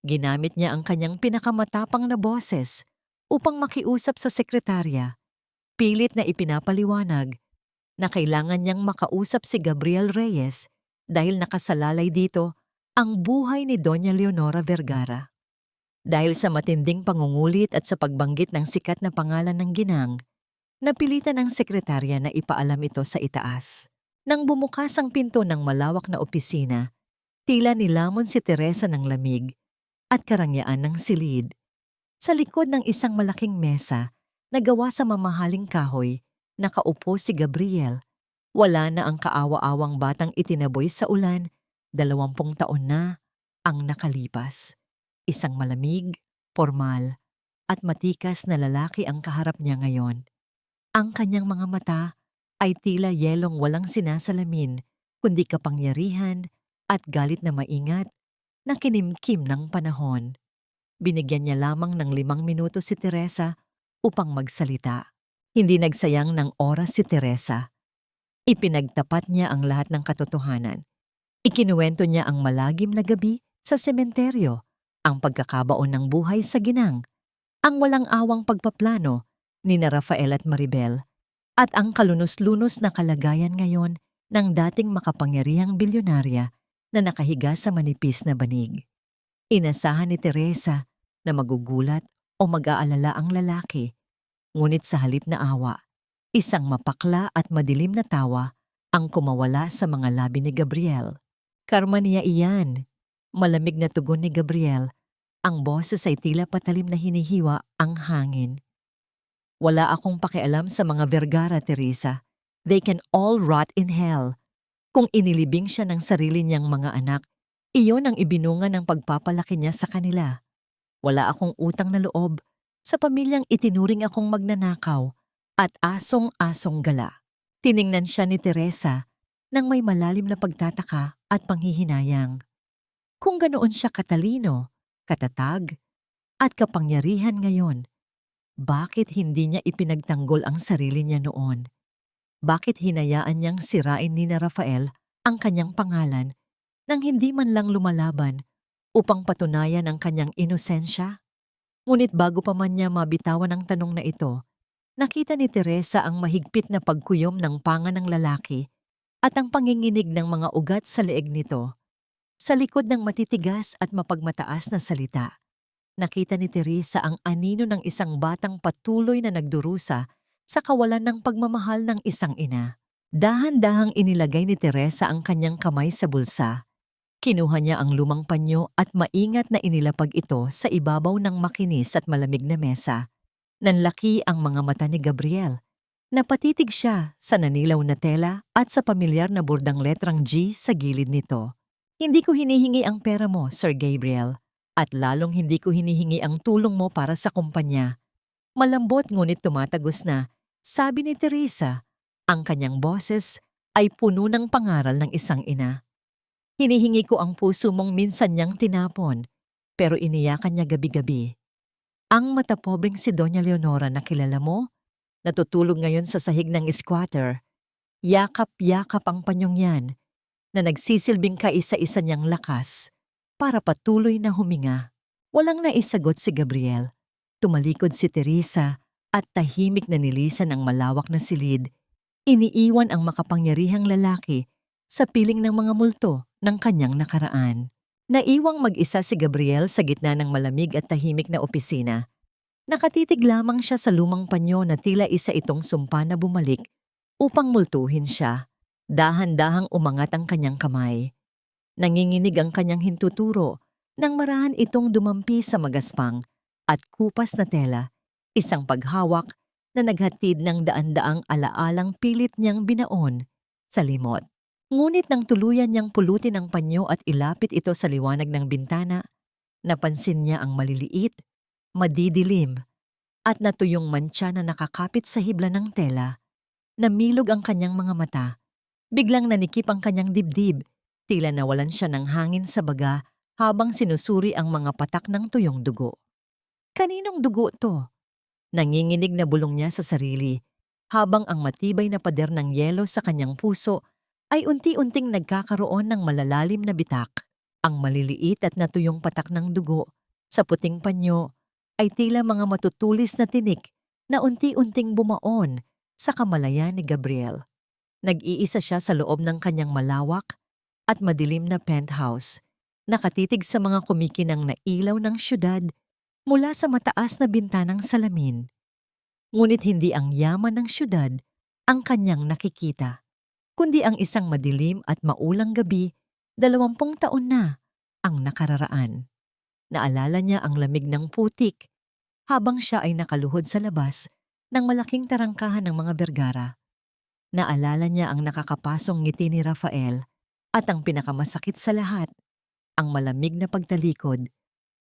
Speaker 1: Ginamit niya ang kanyang pinakamatapang na boses upang makiusap sa sekretarya. Pilit na ipinapaliwanag na kailangan niyang makausap si Gabriel Reyes dahil nakasalalay dito ang buhay ni Doña Leonora Vergara. Dahil sa matinding pangungulit at sa pagbanggit ng sikat na pangalan ng ginang, napilitan ng sekretarya na ipaalam ito sa itaas. Nang bumukas ang pinto ng malawak na opisina, tila nilamon si Teresa ng lamig at karangyaan ng silid. Sa likod ng isang malaking mesa na gawa sa mamahaling kahoy, nakaupo si Gabriel. Wala na ang kaawa-awang batang itinaboy sa ulan, 20 taon na ang nakalipas. Isang malamig, formal, at matikas na lalaki ang kaharap niya ngayon. Ang kanyang mga mata ay tila yelong walang sinasalamin, kundi kapangyarihan at galit na maingat na kinimkim ng panahon. Binigyan niya lamang ng 5 minuto si Teresa upang magsalita. Hindi nagsayang ng oras si Teresa. Ipinagtapat niya ang lahat ng katotohanan. Ikinuwento niya ang malagim na gabi sa sementeryo, ang pagkakabaon ng buhay sa ginang, ang walang awang pagpaplano ni na Rafael at Maribel, at ang kalunos-lunos na kalagayan ngayon ng dating makapangyarihang bilyonarya na nakahiga sa manipis na banig. Inasahan ni Teresa na magugulat o mag-aalala ang lalaki, ngunit sa halip na awa, isang mapakla at madilim na tawa ang kumawala sa mga labi ni Gabriel. Karma niya iyan. Malamig na tugon ni Gabriel. Ang boses ay tila patalim na hinihiwa ang hangin. Wala akong pakialam sa mga Vergara, Teresa. They can all rot in hell. Kung inilibing siya ng sarili niyang mga anak, iyon ang ibinunga ng pagpapalaki niya sa kanila. Wala akong utang na loob sa pamilyang itinuring akong magnanakaw at asong-asong gala. Tiningnan siya ni Teresa nang may malalim na pagtataka at panghihinayang. Kung ganoon siya katalino, katatag, at kapangyarihan ngayon, bakit hindi niya ipinagtanggol ang sarili niya noon? Bakit hinayaan niyang sirain ni na Rafael ang kanyang pangalan nang hindi man lang lumalaban upang patunayan ang kanyang inosensya? Ngunit bago pa man niya mabitawan ang tanong na ito, nakita ni Teresa ang mahigpit na pagkuyom ng panga ng lalaki at ang panginginig ng mga ugat sa leeg nito. Sa likod ng matitigas at mapagmataas na salita, nakita ni Teresa ang anino ng isang batang patuloy na nagdurusa sa kawalan ng pagmamahal ng isang ina. Dahan-dahang inilagay ni Teresa ang kanyang kamay sa bulsa. Kinuha niya ang lumang panyo at maingat na inilapag ito sa ibabaw ng makinis at malamig na mesa. Nanlaki ang mga mata ni Gabriel. Napatitig siya sa nanilaw na tela at sa pamilyar na bordang letrang G sa gilid nito. Hindi ko hinihingi ang pera mo, Sir Gabriel, at lalong hindi ko hinihingi ang tulong mo para sa kumpanya. Malambot ngunit tumatagos na, sabi ni Teresa, ang kanyang boses ay puno ng pangaral ng isang ina. Hinihingi ko ang puso mong minsan niyang tinapon, pero iniyakan niya gabi-gabi. Ang matapobring si Doña Leonora na kilala mo, natutulog ngayon sa sahig ng squatter. Yakap-yakap ang panyong yan, na nagsisilbing kaisa-isa niyang lakas para patuloy na huminga. Walang naisagot si Gabriel. Tumalikod si Teresa at tahimik na nilisan ang malawak na silid. Iniiwan ang makapangyarihang lalaki sa piling ng mga multo ng kanyang nakaraan. Naiwang mag-isa si Gabriel sa gitna ng malamig at tahimik na opisina. Nakatitig lamang siya sa lumang panyo na tila isa itong sumpa na bumalik upang multuhin siya. Dahan-dahang umangat ang kanyang kamay. Nanginginig ang kanyang hintuturo nang marahan itong dumampi sa magaspang at kupas na tela, isang paghawak na naghatid ng daan-daang alaalang pilit niyang binaon sa limot. Ngunit nang tuluyan niyang pulutin ang panyo at ilapit ito sa liwanag ng bintana, napansin niya ang maliliit, madidilim, at natuyong mantsa na nakakapit sa hibla ng tela. Namilog ang kanyang mga mata. Biglang nanikip ang kanyang dibdib, tila nawalan siya ng hangin sa baga habang sinusuri ang mga patak ng tuyong dugo. Kaninong dugo to? Nanginginig na bulong niya sa sarili, habang ang matibay na pader ng yelo sa kanyang puso ay unti-unting nagkakaroon ng malalalim na bitak. Ang maliliit at natuyong patak ng dugo sa puting panyo ay tila mga matutulis na tinik na unti-unting bumaon sa kamalayan ni Gabriel. Nag-iisa siya sa loob ng kanyang malawak at madilim na penthouse, nakatitig sa mga kumikinang na ilaw ng syudad mula sa mataas na bintanang salamin. Ngunit hindi ang yaman ng syudad ang kanyang nakikita, kundi ang isang madilim at maulang gabi, 20 taon na ang nakararaan. Naalala niya ang lamig ng putik habang siya ay nakaluhod sa labas ng malaking tarangkahan ng mga Vergara. Naalala niya ang nakakapasong ngiti ni Rafael at ang pinakamasakit sa lahat, ang malamig na pagtalikod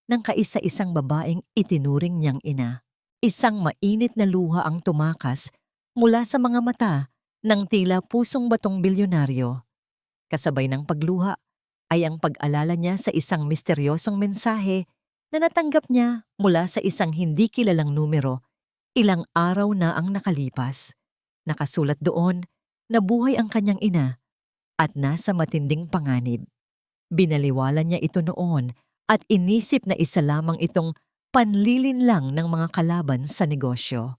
Speaker 1: ng kaisa-isang babaeng itinuring niyang ina. Isang mainit na luha ang tumakas mula sa mga mata ng tila pusong batong bilyonaryo. Kasabay ng pagluha ay ang pag-alala niya sa isang misteryosong mensahe na natanggap niya mula sa isang hindi kilalang numero Ilang araw na ang nakalipas. Nakasulat doon na buhay ang kanyang ina at nasa matinding panganib. Binaliwala niya ito noon at inisip na isa lamang itong panlilin lang ng mga kalaban sa negosyo.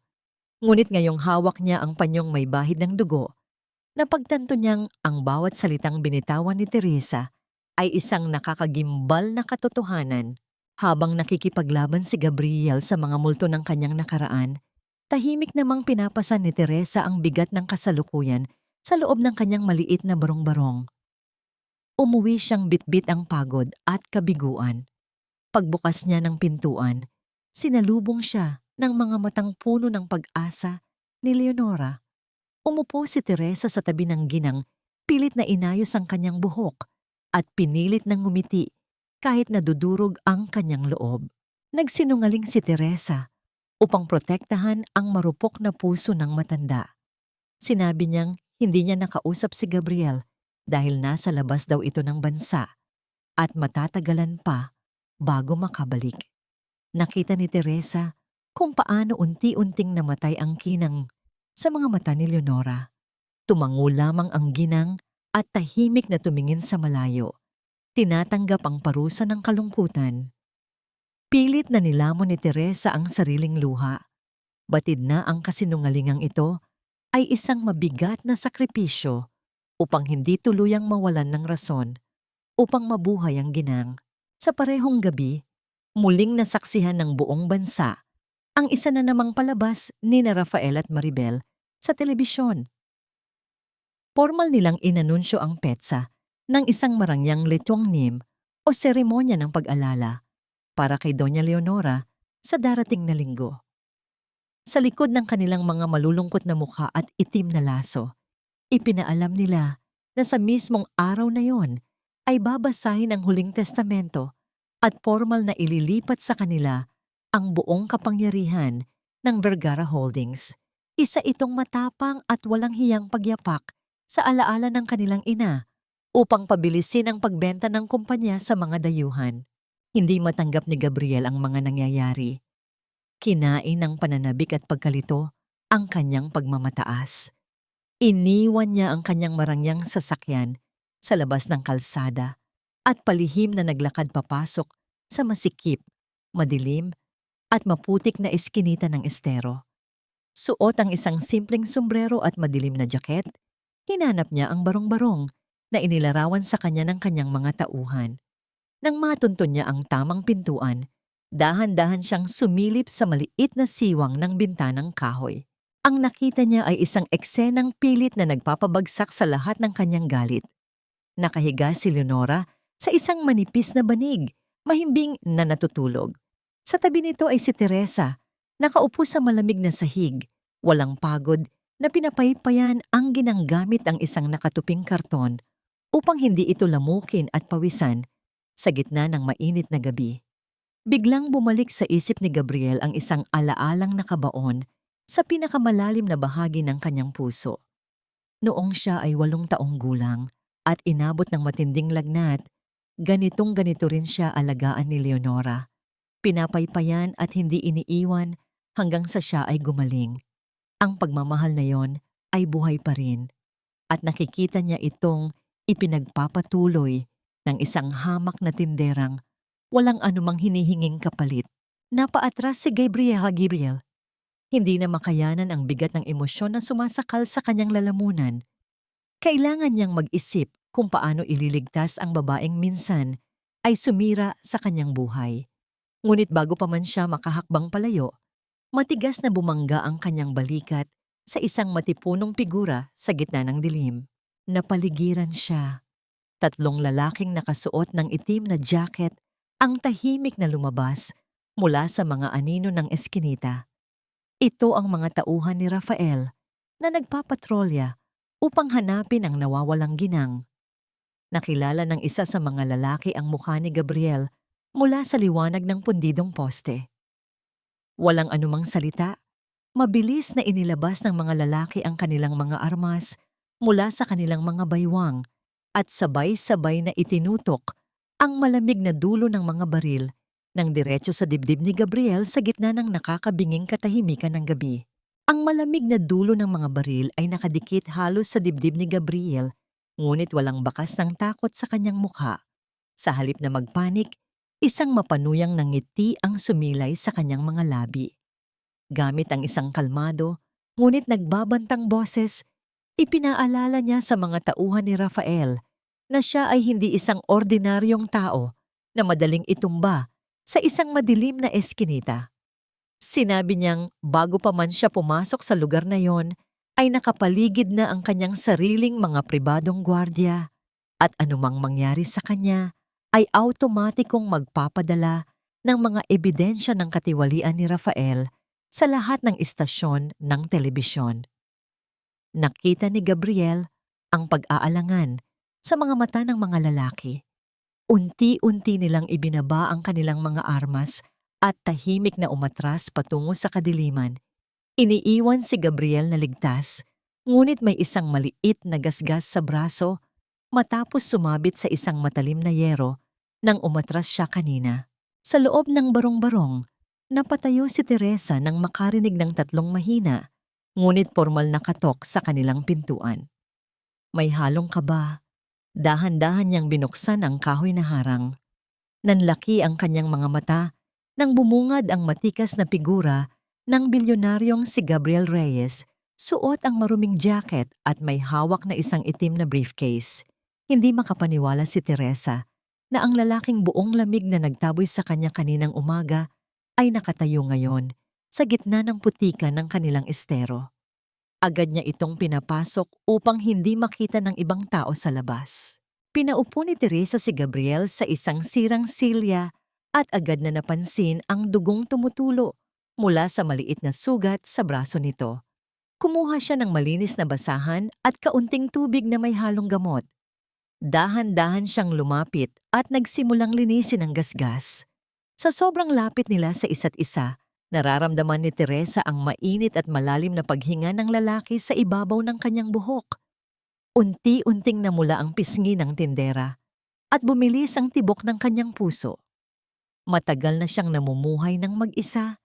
Speaker 1: Ngunit ngayong hawak niya ang panyong may bahid ng dugo, napagtanto niyang ang bawat salitang binitawan ni Teresa ay isang nakakagimbal na katotohanan. Habang nakikipaglaban si Gabriel sa mga multo ng kanyang nakaraan, tahimik namang pinapasan ni Teresa ang bigat ng kasalukuyan sa loob ng kanyang maliit na barong-barong. Umuwi siyang bitbit ang pagod at kabiguan. Pagbukas niya ng pintuan, sinalubong siya ng mga matang puno ng pag-asa ni Leonora. Umupo si Teresa sa tabi ng ginang, pilit na inayos ang kanyang buhok at pinilit ng ngumiti kahit nadudurog ang kanyang loob. Nagsinungaling si Teresa upang protektahan ang marupok na puso ng matanda. Sinabi niyang hindi niya nakausap si Gabriel dahil nasa labas daw ito ng bansa at matatagalan pa bago makabalik. Nakita ni Teresa kung paano unti-unting namatay ang ginang sa mga mata ni Leonora. Tumango lamang ang ginang at tahimik na tumingin sa malayo. Tinatanggap ang parusa ng kalungkutan. Pilit na nilamon ni Teresa ang sariling luha. Batid na ang kasinungalingang ito ay isang mabigat na sakripisyo upang hindi tuluyang mawalan ng rason, upang mabuhay ang ginang. Sa parehong gabi, muling nasaksihan ng buong bansa ang isa na namang palabas ni na Rafael at Maribel sa telebisyon. Formal nilang inanunsyo ang petsa ng isang marangyang letyongnim o seremonya ng pag-alala para kay Doña Leonora sa darating na linggo. Sa likod ng kanilang mga malulungkot na mukha at itim na laso, ipinaalam nila na sa mismong araw na yon ay babasahin ang huling testamento at formal na ililipat sa kanila ang buong kapangyarihan ng Vergara Holdings. Isa itong matapang at walang hiyang pagyapak sa alaala ng kanilang ina upang pabilisin ang pagbenta ng kumpanya sa mga dayuhan. Hindi matanggap ni Gabriel ang mga nangyayari. Kinain ng pananabik at pagkalito ang kanyang pagmamataas. Iniwan niya ang kanyang marangyang sasakyan sa labas ng kalsada at palihim na naglakad papasok sa masikip, madilim at maputik na eskinita ng estero. Suot ang isang simpleng sombrero at madilim na jaket, hinanap niya ang barong-barong na inilarawan sa kanya ng kanyang mga tauhan. Nang matunton niya ang tamang pintuan, dahan-dahan siyang sumilip sa maliit na siwang ng bintanang kahoy. Ang nakita niya ay isang eksenang pilit na nagpapabagsak sa lahat ng kanyang galit. Nakahiga si Leonora sa isang manipis na banig, mahimbing na natutulog. Sa tabi nito ay si Teresa, nakaupo sa malamig na sahig, walang pagod, na pinapaypayan ang ginanggamit ang isang nakatuping karton upang hindi ito lamukin at pawisan sa gitna ng mainit na gabi. Biglang bumalik sa isip ni Gabriel ang isang alaalang nakabaon sa pinakamalalim na bahagi ng kanyang puso. Noong siya ay 8 taong gulang at inabot ng matinding lagnat, ganitong-ganito rin siya alagaan ni Leonora. Pinapaypayan at hindi iniiwan hanggang sa siya ay gumaling. Ang pagmamahal na yon ay buhay pa rin at nakikita niya itong ipinagpapatuloy ng isang hamak na tinderang walang anumang hinihinging kapalit. Napaatras si Gabriel. Hindi na makayanan ang bigat ng emosyon na sumasakal sa kanyang lalamunan. Kailangan niyang mag-isip kung paano ililigtas ang babaeng minsan ay sumira sa kanyang buhay. Ngunit bago pa man siya makahakbang palayo, matigas na bumangga ang kanyang balikat sa isang matipunong figura sa gitna ng dilim. Napaligiran siya. 3 lalaking nakasuot ng itim na jacket ang tahimik na lumabas mula sa mga anino ng eskinita. Ito ang mga tauhan ni Rafael na nagpapatrolya upang hanapin ang nawawalang ginang. Nakilala ng isa sa mga lalaki ang mukha ni Gabriel mula sa liwanag ng pundidong poste. Walang anumang salita, mabilis na inilabas ng mga lalaki ang kanilang mga armas mula sa kanilang mga baywang at sabay-sabay na itinutok ang malamig na dulo ng mga baril nang diretso sa dibdib ni Gabriel sa gitna ng nakakabinging katahimikan ng gabi. Ang malamig na dulo ng mga baril ay nakadikit halos sa dibdib ni Gabriel, ngunit walang bakas ng takot sa kanyang mukha. Sa halip na magpanik, isang mapanuyang ngiti ang sumilay sa kanyang mga labi. Gamit ang isang kalmado, ngunit nagbabantang boses, ipinaalala niya sa mga tauhan ni Rafael na siya ay hindi isang ordinaryong tao na madaling itumba sa isang madilim na eskinita. Sinabi niyang bago pa man siya pumasok sa lugar na yon, ay nakapaligid na ang kanyang sariling mga pribadong gwardya at anumang mangyari sa kanya ay automatikong magpapadala ng mga ebidensya ng katiwalian ni Rafael sa lahat ng istasyon ng telebisyon. Nakita ni Gabriel ang pag-aalangan sa mga mata ng mga lalaki. Unti-unti nilang ibinaba ang kanilang mga armas at tahimik na umatras patungo sa kadiliman. Iniiwan si Gabriel na ligtas, ngunit may isang maliit na gasgas sa braso matapos sumabit sa isang matalim na yero nang umatras siya kanina. Sa loob ng barong-barong, napatayo si Teresa nang makarinig ng tatlong mahina, ngunit formal na katok sa kanilang pintuan. May halong kaba. Dahan-dahan niyang binuksan ang kahoy na harang. Nanlaki ang kanyang mga mata nang bumungad ang matikas na figura ng bilyonaryong si Gabriel Reyes, suot ang maruming jacket at may hawak na isang itim na briefcase. Hindi makapaniwala si Teresa na ang lalaking buong lamig na nagtaboy sa kanya kaninang umaga ay nakatayo ngayon sa gitna ng putika ng kanilang estero. Agad niya itong pinapasok upang hindi makita ng ibang tao sa labas. Pinaupo ni Teresa si Gabriel sa isang sirang silya at agad na napansin ang dugong tumutulo mula sa maliit na sugat sa braso nito. Kumuha siya ng malinis na basahan at kaunting tubig na may halong gamot. Dahan-dahan siyang lumapit at nagsimulang linisin ang gasgas. Sa sobrang lapit nila sa isa't isa, nararamdaman ni Teresa ang mainit at malalim na paghinga ng lalaki sa ibabaw ng kanyang buhok. Unti-unting namula ang pisngi ng tindera at bumilis ang tibok ng kanyang puso. Matagal na siyang namumuhay ng mag-isa.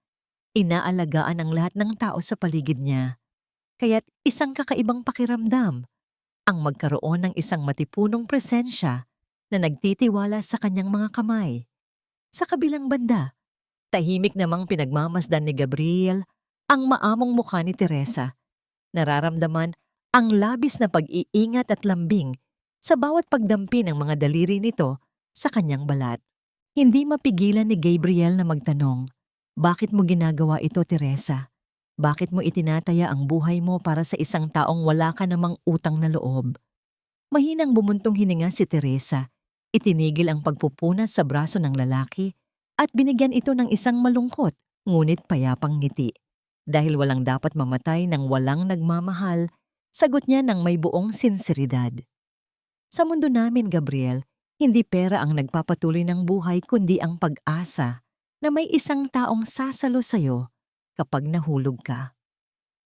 Speaker 1: Inaalagaan ang lahat ng tao sa paligid niya. Kaya't isang kakaibang pakiramdam ang magkaroon ng isang matipunong presensya na nagtitiwala sa kanyang mga kamay. Sa kabilang banda, tahimik namang pinagmamasdan ni Gabriel ang maamong mukha ni Teresa. Nararamdaman ang labis na pag-iingat at lambing sa bawat pagdampi ng mga daliri nito sa kanyang balat. Hindi mapigilan ni Gabriel na magtanong, "Bakit mo ginagawa ito, Teresa? Bakit mo itinataya ang buhay mo para sa isang taong wala ka namang utang na loob?" Mahinang bumuntong hininga si Teresa. Itinigil ang pagpupunas sa braso ng lalaki at binigyan ito ng isang malungkot ngunit payapang ngiti. Dahil walang dapat mamatay ng walang nagmamahal, sagot niya ng may buong sinseridad. Sa mundo namin, Gabriel, hindi pera ang nagpapatuloy ng buhay kundi ang pag-asa na may isang taong sasalo sa'yo kapag nahulog ka.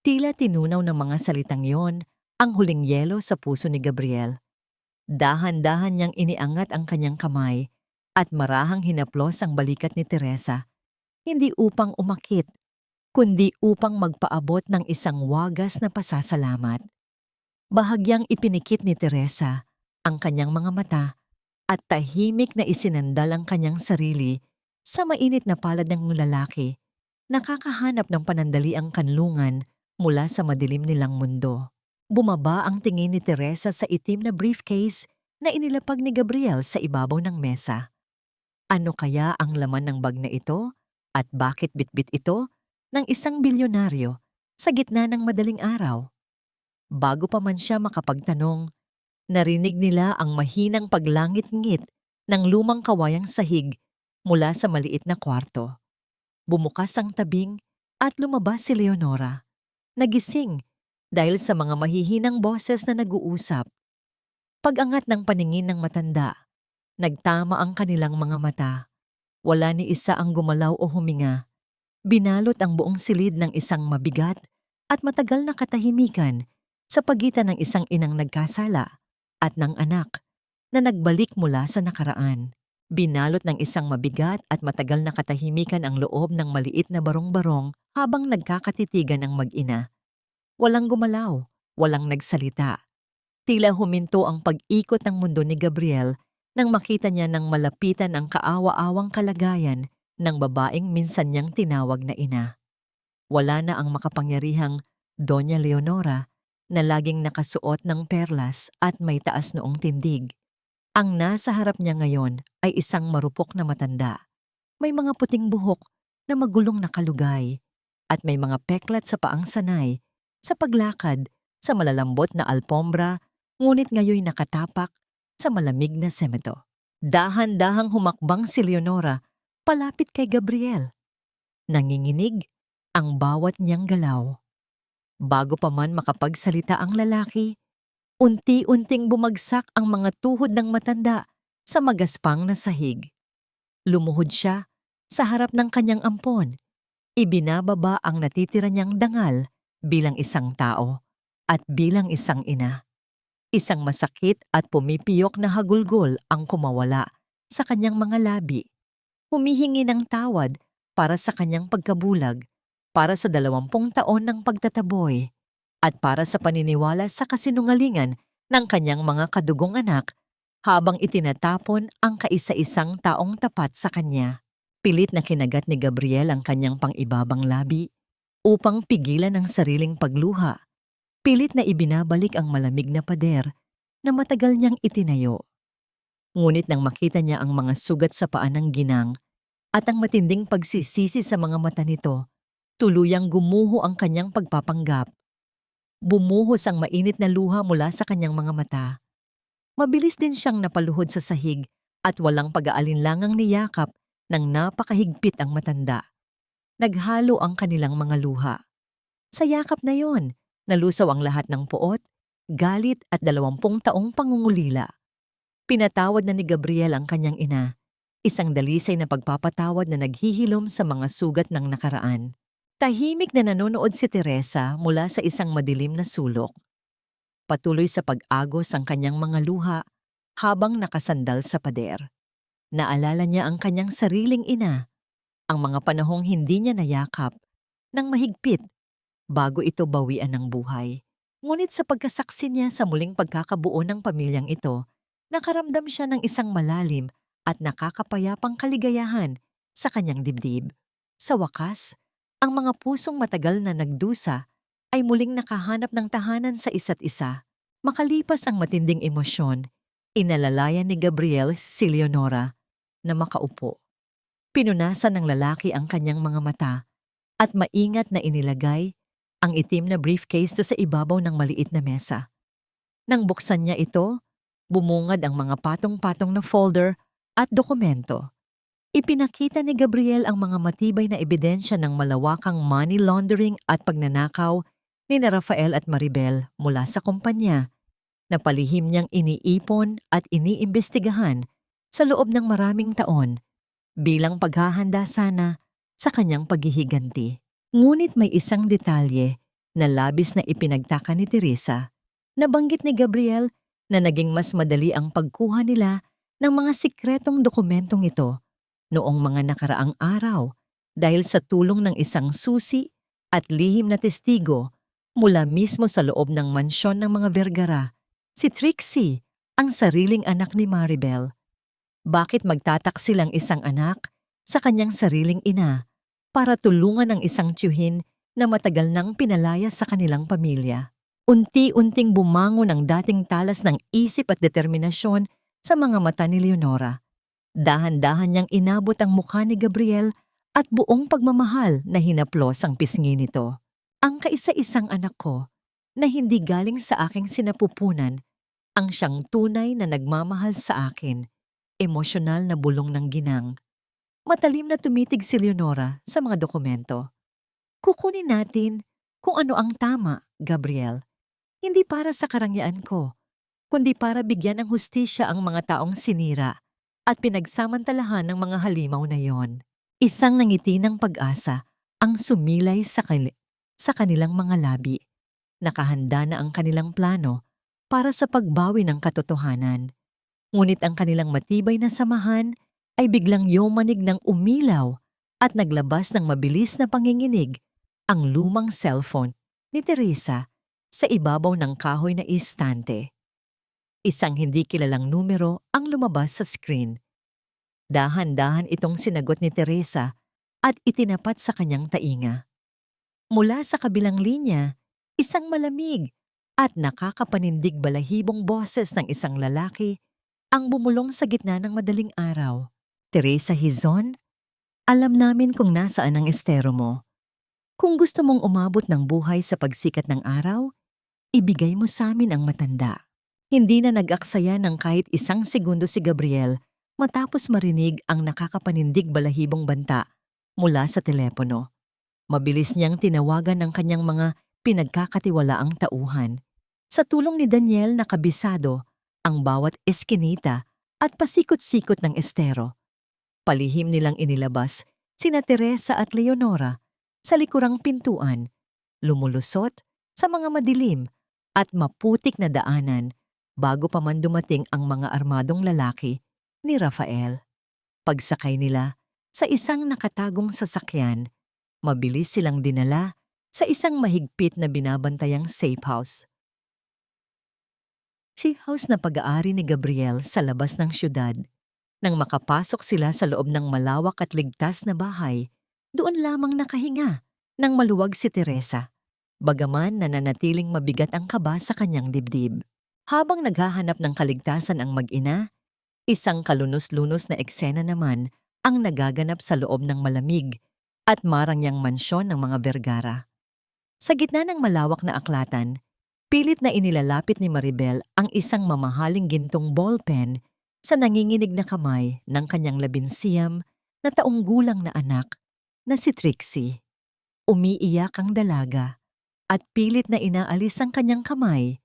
Speaker 1: Tila tinunaw ng mga salitang yon ang huling yelo sa puso ni Gabriel. Dahan-dahan niyang iniangat ang kanyang kamay at marahang hinaplos ang balikat ni Teresa, hindi upang umakit, kundi upang magpaabot ng isang wagas na pasasalamat. Bahagyang ipinikit ni Teresa ang kanyang mga mata at tahimik na isinandal ang kanyang sarili sa mainit na palad ng lalaki, nakakahanap ng panandaliang kanlungan mula sa madilim nilang mundo. Bumaba ang tingin ni Teresa sa itim na briefcase na inilapag ni Gabriel sa ibabaw ng mesa. Ano kaya ang laman ng bag na ito at bakit bitbit ito ng isang bilyonaryo sa gitna ng madaling araw? Bago pa man siya makapagtanong, narinig nila ang mahinang paglangit-ngit ng lumang kawayang sahig mula sa maliit na kwarto. Bumukas ang tabing at lumabas si Leonora. Nagising dahil sa mga mahihinang boses na nag-uusap. Pag-angat ng paningin ng matanda, nagtama ang kanilang mga mata. Wala ni isa ang gumalaw o huminga. Binalot ang buong silid ng isang mabigat at matagal na katahimikan sa pagitan ng isang inang nagkasala at ng anak na nagbalik mula sa nakaraan. Binalot ng isang mabigat at matagal na katahimikan ang loob ng maliit na barong-barong habang nagkakatitigan ang mag-ina. Walang gumalaw, walang nagsalita. Tila huminto ang pag-ikot ng mundo ni Gabriel nang makita niya ng malapitan ang kaawa-awang kalagayan ng babaeng minsan niyang tinawag na ina. Wala na ang makapangyarihang Doña Leonora na laging nakasuot ng perlas at may taas noong tindig. Ang nasa harap niya ngayon ay isang marupok na matanda. May mga puting buhok na magulong nakalugay at may mga peklat sa paang sanay sa paglakad sa malalambot na alpombra, ngunit ngayoy nakatapak sa malamig na semento. Dahan-dahang humakbang si Leonora palapit kay Gabriel. Nanginginig ang bawat niyang galaw. Bago pa man makapagsalita ang lalaki, unti-unting bumagsak ang mga tuhod ng matanda sa magaspang na sahig. Lumuhod siya sa harap ng kanyang ampon. Ibinababa ang natitira niyang dangal bilang isang tao at bilang isang ina. Isang masakit at pumipiyok na hagulgol ang kumawala sa kanyang mga labi. Humihingi ng tawad para sa kanyang pagkabulag, para sa 20 taon ng pagtataboy, at para sa paniniwala sa kasinungalingan ng kanyang mga kadugong anak habang itinatapon ang kaisa-isang taong tapat sa kanya. Pilit na kinagat ni Gabriel ang kanyang pang-ibabang labi upang pigilan ang sariling pagluha. Pilit na ibinabalik ang malamig na pader na matagal niyang itinayo. Ngunit nang makita niya ang mga sugat sa paa ng ginang at ang matinding pagsisisi sa mga mata nito, tuluyang gumuho ang kanyang pagpapanggap. Bumuhos ang mainit na luha mula sa kanyang mga mata. Mabilis din siyang napaluhod sa sahig at walang pag-aalinlangang niyakap ng napakahigpit ang matanda. Naghalo ang kanilang mga luha. Sa yakap na yon, nalusaw ang lahat ng poot, galit at 20 taong pangungulila. Pinatawad na ni Gabriel ang kanyang ina, isang dalisay na pagpapatawad na naghihilom sa mga sugat ng nakaraan. Tahimik na nanonood si Teresa mula sa isang madilim na sulok. Patuloy sa pag-agos ang kanyang mga luha habang nakasandal sa pader. Naalala niya ang kanyang sariling ina, ang mga panahong hindi niya nayakap ng mahigpit bago ito bawian ng buhay. Ngunit sa pagkasaksi niya sa muling pagkakabuo ng pamilyang ito, nakaramdam siya ng isang malalim at nakakapayapang kaligayahan sa kanyang dibdib. Sa wakas, ang mga pusong matagal na nagdusa ay muling nakahanap ng tahanan sa isa't isa. Makalipas ang matinding emosyon, inalalayan ni Gabriel si Leonora na makaupo. Pinunasan ng lalaki ang kanyang mga mata at maingat na inilagay ang itim na briefcase sa ibabaw ng maliit na mesa. Nang buksan niya ito, bumungad ang mga patong-patong na folder at dokumento. Ipinakita ni Gabriel ang mga matibay na ebidensya ng malawakang money laundering at pagnanakaw ni Rafael at Maribel mula sa kumpanya na palihim niyang iniipon at iniimbestigahan sa loob ng maraming taon bilang paghahanda sana sa kanyang paghihiganti. Ngunit may isang detalye na labis na ipinagtaka ni Teresa. Nabanggit ni Gabriel na naging mas madali ang pagkuha nila ng mga sikretong dokumentong ito noong mga nakaraang araw dahil sa tulong ng isang susi at lihim na testigo mula mismo sa loob ng mansyon ng mga Vergara, si Trixie, ang sariling anak ni Maribel. Bakit magtataksil ang isang anak sa kanyang sariling ina para tulungan ang isang tiyuhin na matagal nang pinalaya sa kanilang pamilya? Unti-unting bumangon ang dating talas ng isip at determinasyon sa mga mata ni Leonora. Dahan-dahan niyang inabot ang mukha ni Gabriel at buong pagmamahal na hinaplos ang pisngi nito. Ang kaisa-isang anak ko na hindi galing sa aking sinapupunan ang siyang tunay na nagmamahal sa akin. Emosyonal na bulong ng ginang. Matalim na tumitig si Leonora sa mga dokumento. Kukunin natin kung ano ang tama, Gabriel. Hindi para sa karangyaan ko, kundi para bigyan ng hustisya ang mga taong sinira at pinagsamantalahan ng mga halimaw na yon. Isang nangiti ng pag-asa ang sumilay sa kanilang mga labi. Nakahanda na ang kanilang plano para sa pagbawi ng katotohanan. Ngunit ang kanilang matibay na samahan ay biglang yumanig ng umilaw at naglabas ng mabilis na panginginig ang lumang cellphone ni Teresa sa ibabaw ng kahoy na istante. Isang hindi kilalang numero ang lumabas sa screen. Dahan-dahan itong sinagot ni Teresa at itinapat sa kanyang tainga. Mula sa kabilang linya, isang malamig at nakakapanindig balahibong boses ng isang lalaki ang bumulong sa gitna ng madaling araw. Teresa Hizon, alam namin kung nasaan ang estero mo. Kung gusto mong umabot ng buhay sa pagsikat ng araw, ibigay mo sa amin ang matanda. Hindi na nag-aksaya ng kahit isang segundo si Gabriel matapos marinig ang nakakapanindig balahibong banta mula sa telepono. Mabilis niyang tinawagan ng kanyang mga pinagkakatiwalaang tauhan. Sa tulong ni Daniel na kabisado ang bawat eskinita at pasikot-sikot ng estero. Palihim nilang inilabas sina Teresa at Leonora sa likurang pintuan, lumulusot sa mga madilim at maputik na daanan bago pa man dumating ang mga armadong lalaki ni Rafael. Pagsakay nila sa isang nakatagong sasakyan, mabilis silang dinala sa isang mahigpit na binabantayang safe house. Safe house na pag-aari ni Gabriel sa labas ng syudad. Nang makapasok sila sa loob ng malawak at ligtas na bahay, doon lamang nakahinga nang maluwag si Teresa, bagaman nananatiling mabigat ang kaba sa kanyang dibdib. Habang naghahanap ng kaligtasan ang mag-ina, isang kalunos-lunos na eksena naman ang nagaganap sa loob ng malamig at marangyang mansyon ng mga Vergara. Sa gitna ng malawak na aklatan, pilit na inilalapit ni Maribel ang isang mamahaling gintong ballpen sa nanginginig na kamay ng kanyang 11 na taong gulang na anak na si Trixie. Umiiyak ang dalaga at pilit na inaalis ang kanyang kamay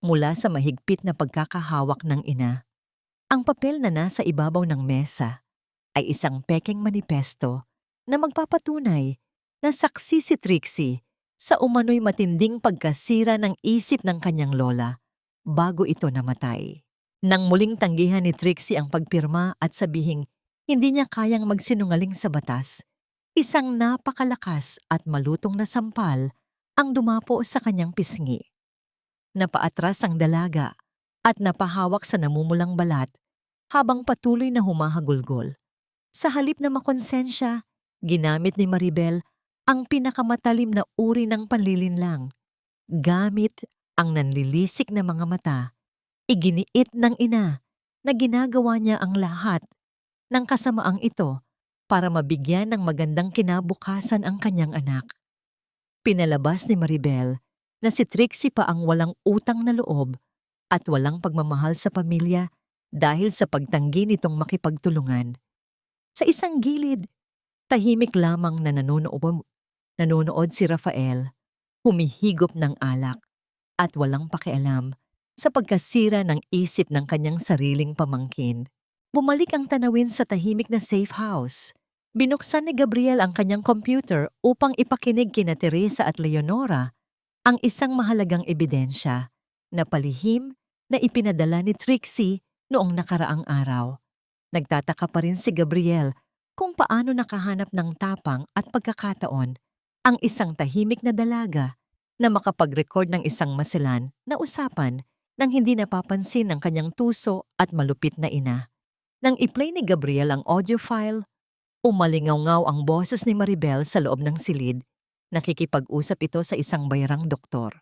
Speaker 1: mula sa mahigpit na pagkakahawak ng ina. Ang papel na nasa ibabaw ng mesa ay isang pekeng manipesto na magpapatunay na saksi si Trixie sa umano'y matinding pagkasira ng isip ng kanyang lola bago ito namatay. Nang muling tanggihan ni Trixie ang pagpirma at sabihing hindi niya kayang magsinungaling sa batas, isang napakalakas at malutong na sampal ang dumapo sa kanyang pisngi. Napaatras ang dalaga at napahawak sa namumulang balat habang patuloy na humahagulgol. Sa halip na makonsensya, ginamit ni Maribel ang pinakamatalim na uri ng panlilinlang. Gamit ang nanlilisik na mga mata, iginiit ng ina na ginagawa niya ang lahat ng kasamaang ito para mabigyan ng magandang kinabukasan ang kanyang anak. Pinalabas ni Maribel na si Trixie pa ang walang utang na loob at walang pagmamahal sa pamilya dahil sa pagtanggi nitong makipagtulungan. Sa isang gilid, tahimik lamang na nanonood si Rafael, humihigop ng alak at walang pakialam sa pagkasira ng isip ng kanyang sariling pamangkin. Bumalik ang tanawin sa tahimik na safe house. Binuksan ni Gabriel ang kanyang computer upang ipakinig kina Teresa at Leonora ang isang mahalagang ebidensya na palihim na ipinadala ni Trixie noong nakaraang araw. Nagtataka pa rin si Gabriel kung paano nakahanap ng tapang at pagkakataon ang isang tahimik na dalaga na makapag-record ng isang masilan na usapan nang hindi napapansin ng kanyang tuso at malupit na ina. Nang i-play ni Gabriel ang audio file, umalingaw-ngaw ang boses ni Maribel sa loob ng silid. Nakikipag-usap ito sa isang bayarang doktor.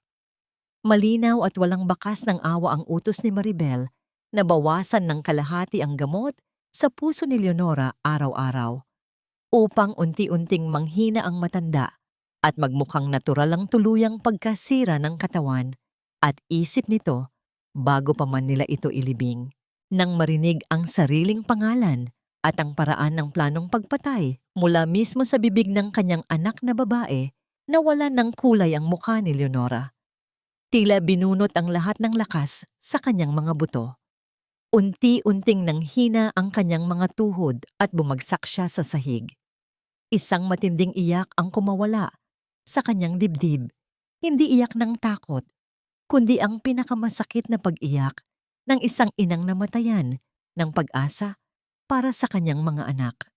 Speaker 1: Malinaw at walang bakas ng awa ang utos ni Maribel na bawasan ng kalahati ang gamot sa puso ni Leonora araw-araw upang unti-unting manghina ang matanda at magmukhang natural ang tuluyang pagkasira ng katawan at isip nito bago pa man nila ito ilibing. Nang marinig ang sariling pangalan at ang paraan ng planong pagpatay mula mismo sa bibig ng kanyang anak na babae, nawala ng kulay ang mukha ni Leonora. Tila binunot ang lahat ng lakas sa kanyang mga buto. Unti-unting nanghina ang kanyang mga tuhod at bumagsak siya sa sahig. Isang matinding iyak ang kumawala sa kanyang dibdib. Hindi iyak ng takot, kundi ang pinakamasakit na pag-iyak ng isang inang namatayan ng pag-asa para sa kanyang mga anak.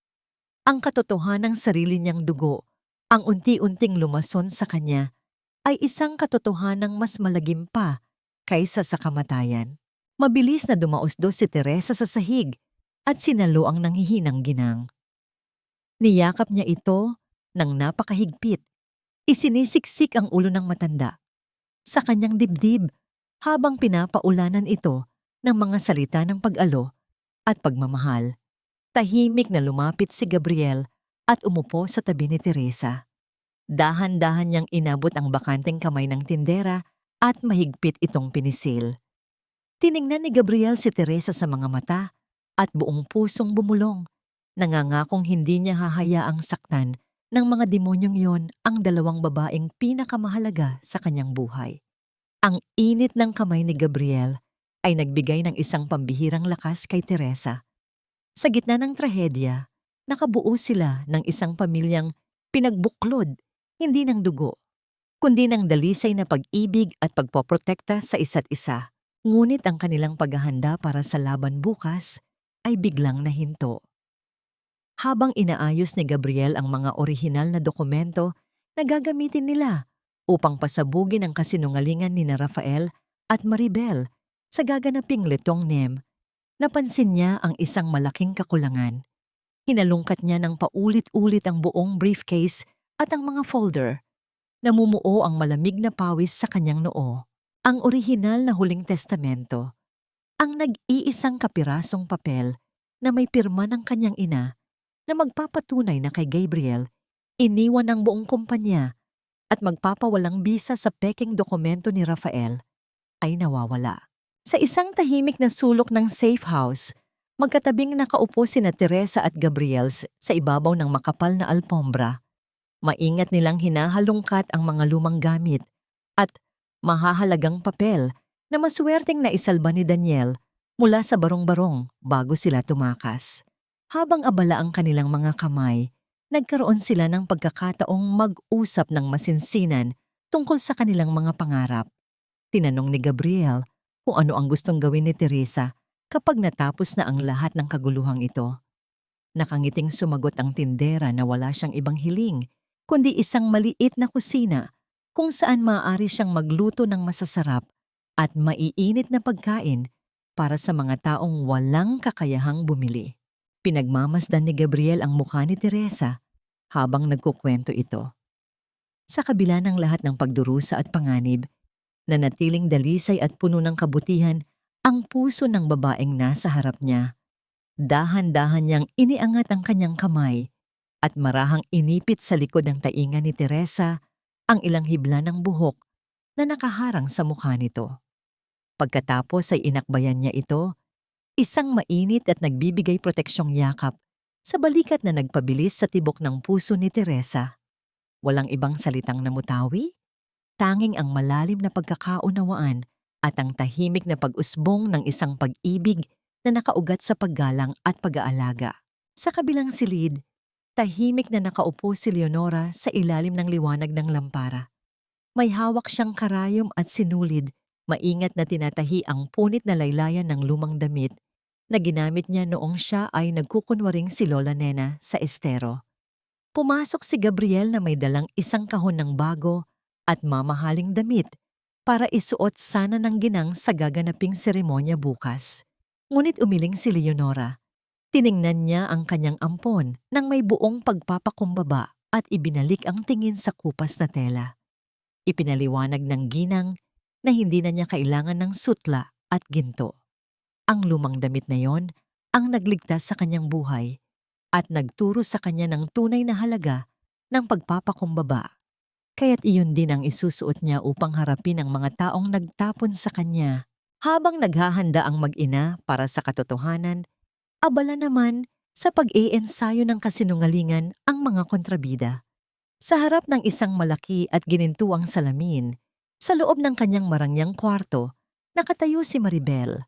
Speaker 1: Ang katotohanang sarili niyang dugo, ang unti-unting lumason sa kanya, ay isang katotohanang mas malagim pa kaysa sa kamatayan. Mabilis na dumausdos si Teresa sa sahig at sinalo ang nanghihinang ginang. Niyakap niya ito ng napakahigpit. Isinisiksik ang ulo ng matanda sa kanyang dibdib habang pinapaulanan ito ng mga salita ng pag-alo at pagmamahal. Tahimik na lumapit si Gabriel at umupo sa tabi ni Teresa. Dahan-dahan niyang inabot ang bakanteng kamay ng tindera at mahigpit itong pinisil. Tiningnan ni Gabriel si Teresa sa mga mata at buong pusong bumulong. Nangangakong hindi niya hahayaang saktan ng mga demonyong yon ang dalawang babaeng pinakamahalaga sa kanyang buhay. Ang init ng kamay ni Gabriel ay nagbigay ng isang pambihirang lakas kay Teresa. Sa gitna ng trahedya, nakabuo sila ng isang pamilyang pinagbuklod, hindi ng dugo, kundi ng dalisay na pag-ibig at pagpoprotekta sa isa't isa. Ngunit ang kanilang paghahanda para sa laban bukas ay biglang nahinto. Habang inaayos ni Gabriel ang mga orihinal na dokumento na gagamitin nila upang pasabugin ang kasinungalingan ni Rafael at Maribel sa gaganaping Letong Nem, napansin niya ang isang malaking kakulangan. Hinalungkat niya ng paulit-ulit ang buong briefcase at ang mga folder. Namumuo ang malamig na pawis sa kanyang noo. Ang orihinal na huling testamento. Ang nag-iisang kapirasong papel na may pirma ng kanyang ina na magpapatunay na kay Gabriel iniwan ang buong kumpanya at magpapawalang bisa sa peking dokumento ni Rafael ay nawawala. Sa isang tahimik na sulok ng safe house, magkatabing nakaupo sina Teresa at Gabriel sa ibabaw ng makapal na alpombra. Maingat nilang hinahalungkat ang mga lumang gamit at mahahalagang papel na maswerteng naisalba ni Daniel mula sa barong-barong bago sila tumakas. Habang abala ang kanilang mga kamay, nagkaroon sila ng pagkakataong mag-usap ng masinsinan tungkol sa kanilang mga pangarap. Tinanong ni Gabriel kung ano ang gustong gawin ni Teresa kapag natapos na ang lahat ng kaguluhang ito. Nakangiting sumagot ang tindera na wala siyang ibang hiling, kundi isang maliit na kusina kung saan maaari siyang magluto ng masasarap at maiinit na pagkain para sa mga taong walang kakayahang bumili. Pinagmamasdan ni Gabriel ang mukha ni Teresa habang nagkukwento ito. Sa kabila ng lahat ng pagdurusa at panganib, nanatiling dalisay at puno ng kabutihan ang puso ng babaeng nasa harap niya. Dahan-dahan niyang iniangat ang kanyang kamay at marahang inipit sa likod ng tainga ni Teresa ang ilang hibla ng buhok na nakaharang sa mukha nito. Pagkatapos ay inakbayan niya ito, isang mainit at nagbibigay proteksyong yakap sa balikat na nagpabilis sa tibok ng puso ni Teresa. Walang ibang salitang namutawi, tanging ang malalim na pagkakaunawaan at ang tahimik na pag-usbong ng isang pag-ibig na nakaugat sa paggalang at pag-aalaga. Sa kabilang silid, tahimik na nakaupo si Leonora sa ilalim ng liwanag ng lampara. May hawak siyang karayom at sinulid, maingat na tinatahi ang punit na laylayan ng lumang damit na ginamit niya noong siya ay nagkukunwaring si Lola Nena sa estero. Pumasok si Gabriel na may dalang isang kahon ng bago at mamahaling damit para isuot sana ng ginang sa gaganaping seremonya bukas. Ngunit umiling si Leonora. Tiningnan niya ang kanyang ampon nang may buong pagpapakumbaba at ibinalik ang tingin sa kupas na tela. Ipinaliwanag ng ginang na hindi na niya kailangan ng sutla at ginto. Ang lumang damit na yon ang nagligtas sa kanyang buhay at nagturo sa kanya ng tunay na halaga ng pagpapakumbaba. Kaya't iyon din ang isusuot niya upang harapin ang mga taong nagtapon sa kanya. Habang naghahanda ang mag-ina para sa katotohanan, abala naman sa pag-iensayo ng kasinungalingan ang mga kontrabida. Sa harap ng isang malaki at ginintuang salamin, sa loob ng kanyang marangyang kwarto, nakatayo si Maribel.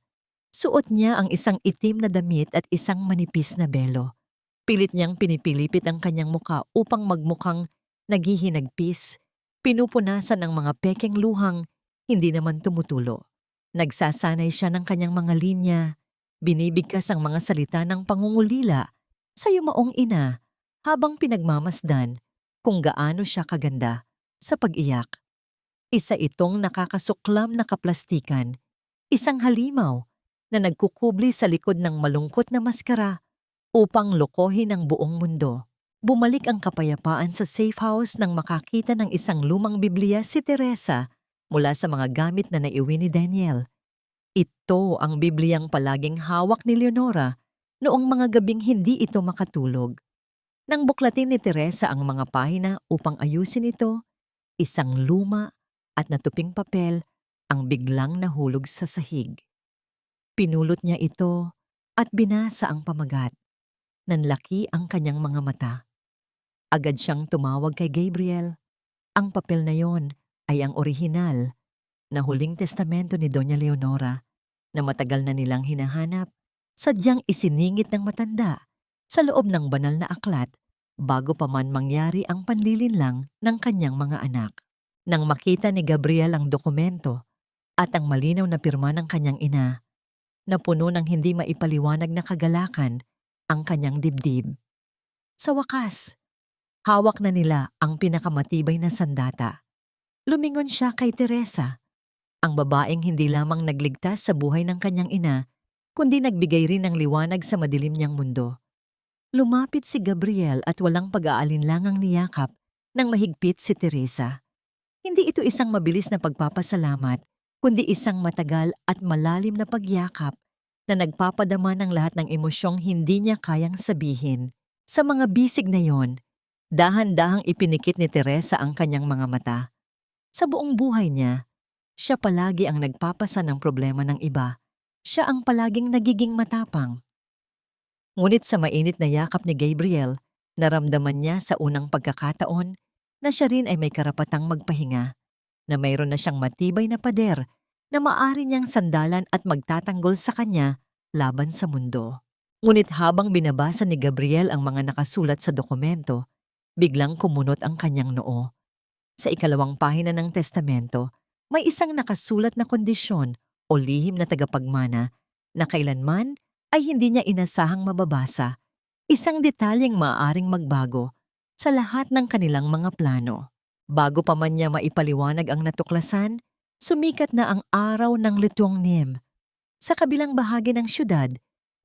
Speaker 1: Suot niya ang isang itim na damit at isang manipis na belo. Pilit niyang pinipilipit ang kanyang muka upang magmukhang naghihinagpis, pinupunasan ng mga pekeng luhang, hindi naman tumutulo. Nagsasanay siya ng kanyang mga linya, Binibigkas ang mga salita ng pangungulila sa yumaong ina habang pinagmamasdan kung gaano siya kaganda sa pag-iyak. Isa itong nakakasuklam na kaplastikan, isang halimaw na nagkukubli sa likod ng malungkot na maskara upang lokohin ang buong mundo. Bumalik ang kapayapaan sa safe house nang makakita ng isang lumang Biblia si Teresa mula sa mga gamit na naiuwi ni Daniel. Ito ang Bibliyang palaging hawak ni Leonora noong mga gabing hindi ito makatulog. Nang buklatin ni Teresa ang mga pahina upang ayusin ito, isang luma at natuping papel ang biglang nahulog sa sahig. Pinulot niya ito at binasa ang pamagat. Nanlaki ang kanyang mga mata. Agad siyang tumawag kay Gabriel. Ang papel na yon ay ang orihinal na huling testamento ni Doña Leonora na matagal na nilang hinahanap, sadyang isiningit ng matanda sa loob ng banal na aklat bago pa man mangyari ang panlilinlang ng kanyang mga anak. Nang makita ni Gabriel ang dokumento at ang malinaw na pirma ng kanyang ina, napuno ng hindi maipaliwanag na kagalakan ang kanyang dibdib. Sa wakas, hawak na nila ang pinakamatibay na sandata. Lumingon siya kay Teresa, ang babaeng hindi lamang nagligtas sa buhay ng kanyang ina, kundi nagbigay rin ng liwanag sa madilim niyang mundo. Lumapit si Gabriel at walang pag-aalinlangang niyakap nang mahigpit si Teresa. Hindi ito isang mabilis na pagpapasalamat, kundi isang matagal at malalim na pagyakap na nagpapadama ng lahat ng emosyong hindi niya kayang sabihin. Sa mga bisig na yon, dahan-dahang ipinikit ni Teresa ang kanyang mga mata. Sa buong buhay niya, siya palagi ang nagpapasa ng problema ng iba. Siya ang palaging nagiging matapang. Ngunit sa mainit na yakap ni Gabriel, naramdaman niya sa unang pagkakataon na siya rin ay may karapatang magpahinga, na mayroon na siyang matibay na pader na maaari niyang sandalan at magtatanggol sa kanya laban sa mundo. Ngunit habang binabasa ni Gabriel ang mga nakasulat sa dokumento, biglang kumunot ang kanyang noo. Sa ikalawang pahina ng testamento, may isang nakasulat na kondisyon o lihim na tagapagmana na kailanman ay hindi niya inasahang mababasa, isang detalyeng maaaring magbago sa lahat ng kanilang mga plano. Bago pa man niya maipaliwanag ang natuklasan, sumikat na ang araw ng Lituangnim. Sa kabilang bahagi ng syudad,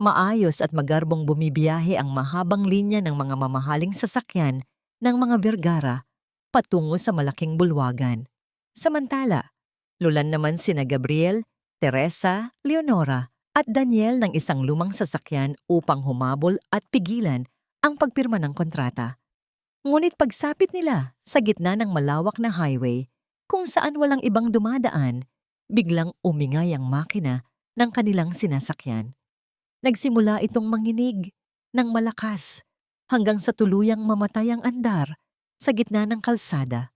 Speaker 1: maayos at magarbong bumibiyahe ang mahabang linya ng mga mamahaling sasakyan ng mga Vergara patungo sa malaking bulwagan. Samantala, lulan naman sina Gabriel, Teresa, Leonora at Daniel ng isang lumang sasakyan upang humabol at pigilan ang pagpirma ng kontrata. Ngunit pagsapit nila sa gitna ng malawak na highway kung saan walang ibang dumadaan, biglang umingay ang makina ng kanilang sinasakyan. Nagsimula itong manginig ng malakas hanggang sa tuluyang mamatay ang andar sa gitna ng kalsada,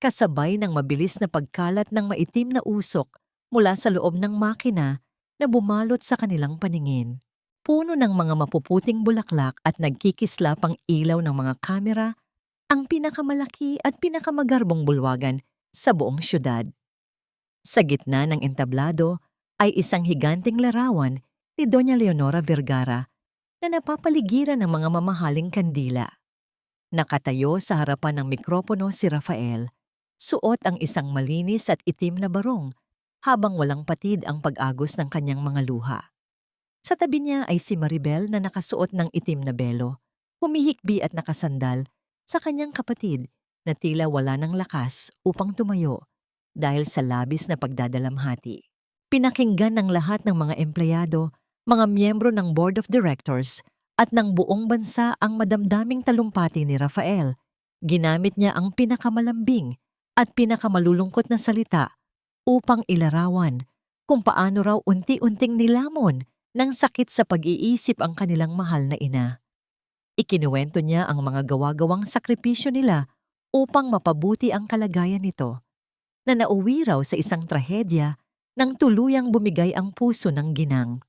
Speaker 1: kasabay ng mabilis na pagkalat ng maitim na usok mula sa loob ng makina na bumalot sa kanilang paningin. Puno ng mga mapuputing bulaklak at nagkikislap ang ilaw ng mga kamera, ang pinakamalaki at pinakamagarbong bulwagan sa buong syudad. Sa gitna ng entablado ay isang higanting larawan ni Doña Leonora Vergara na napapaligiran ng mga mamahaling kandila. Nakatayo sa harapan ng mikropono si Rafael, suot ang isang malinis at itim na barong habang walang patid ang pag-agos ng kanyang mga luha. Sa tabi niya ay si Maribel na nakasuot ng itim na belo, humihikbi at nakasandal sa kanyang kapatid na tila wala ng lakas upang tumayo dahil sa labis na pagdadalamhati. Pinakinggan ng lahat ng mga empleyado, mga miyembro ng Board of Directors at ng buong bansa ang madamdaming talumpati ni Rafael. Ginamit niya ang pinakamalambing at pinakamalulungkot na salita upang ilarawan kung paano raw unti-unting nilamon ng sakit sa pag-iisip ang kanilang mahal na ina. Ikinuwento niya ang mga gawa-gawang sakripisyo nila upang mapabuti ang kalagayan nito, na nauwi raw sa isang trahedya nang tuluyang bumigay ang puso ng ginang.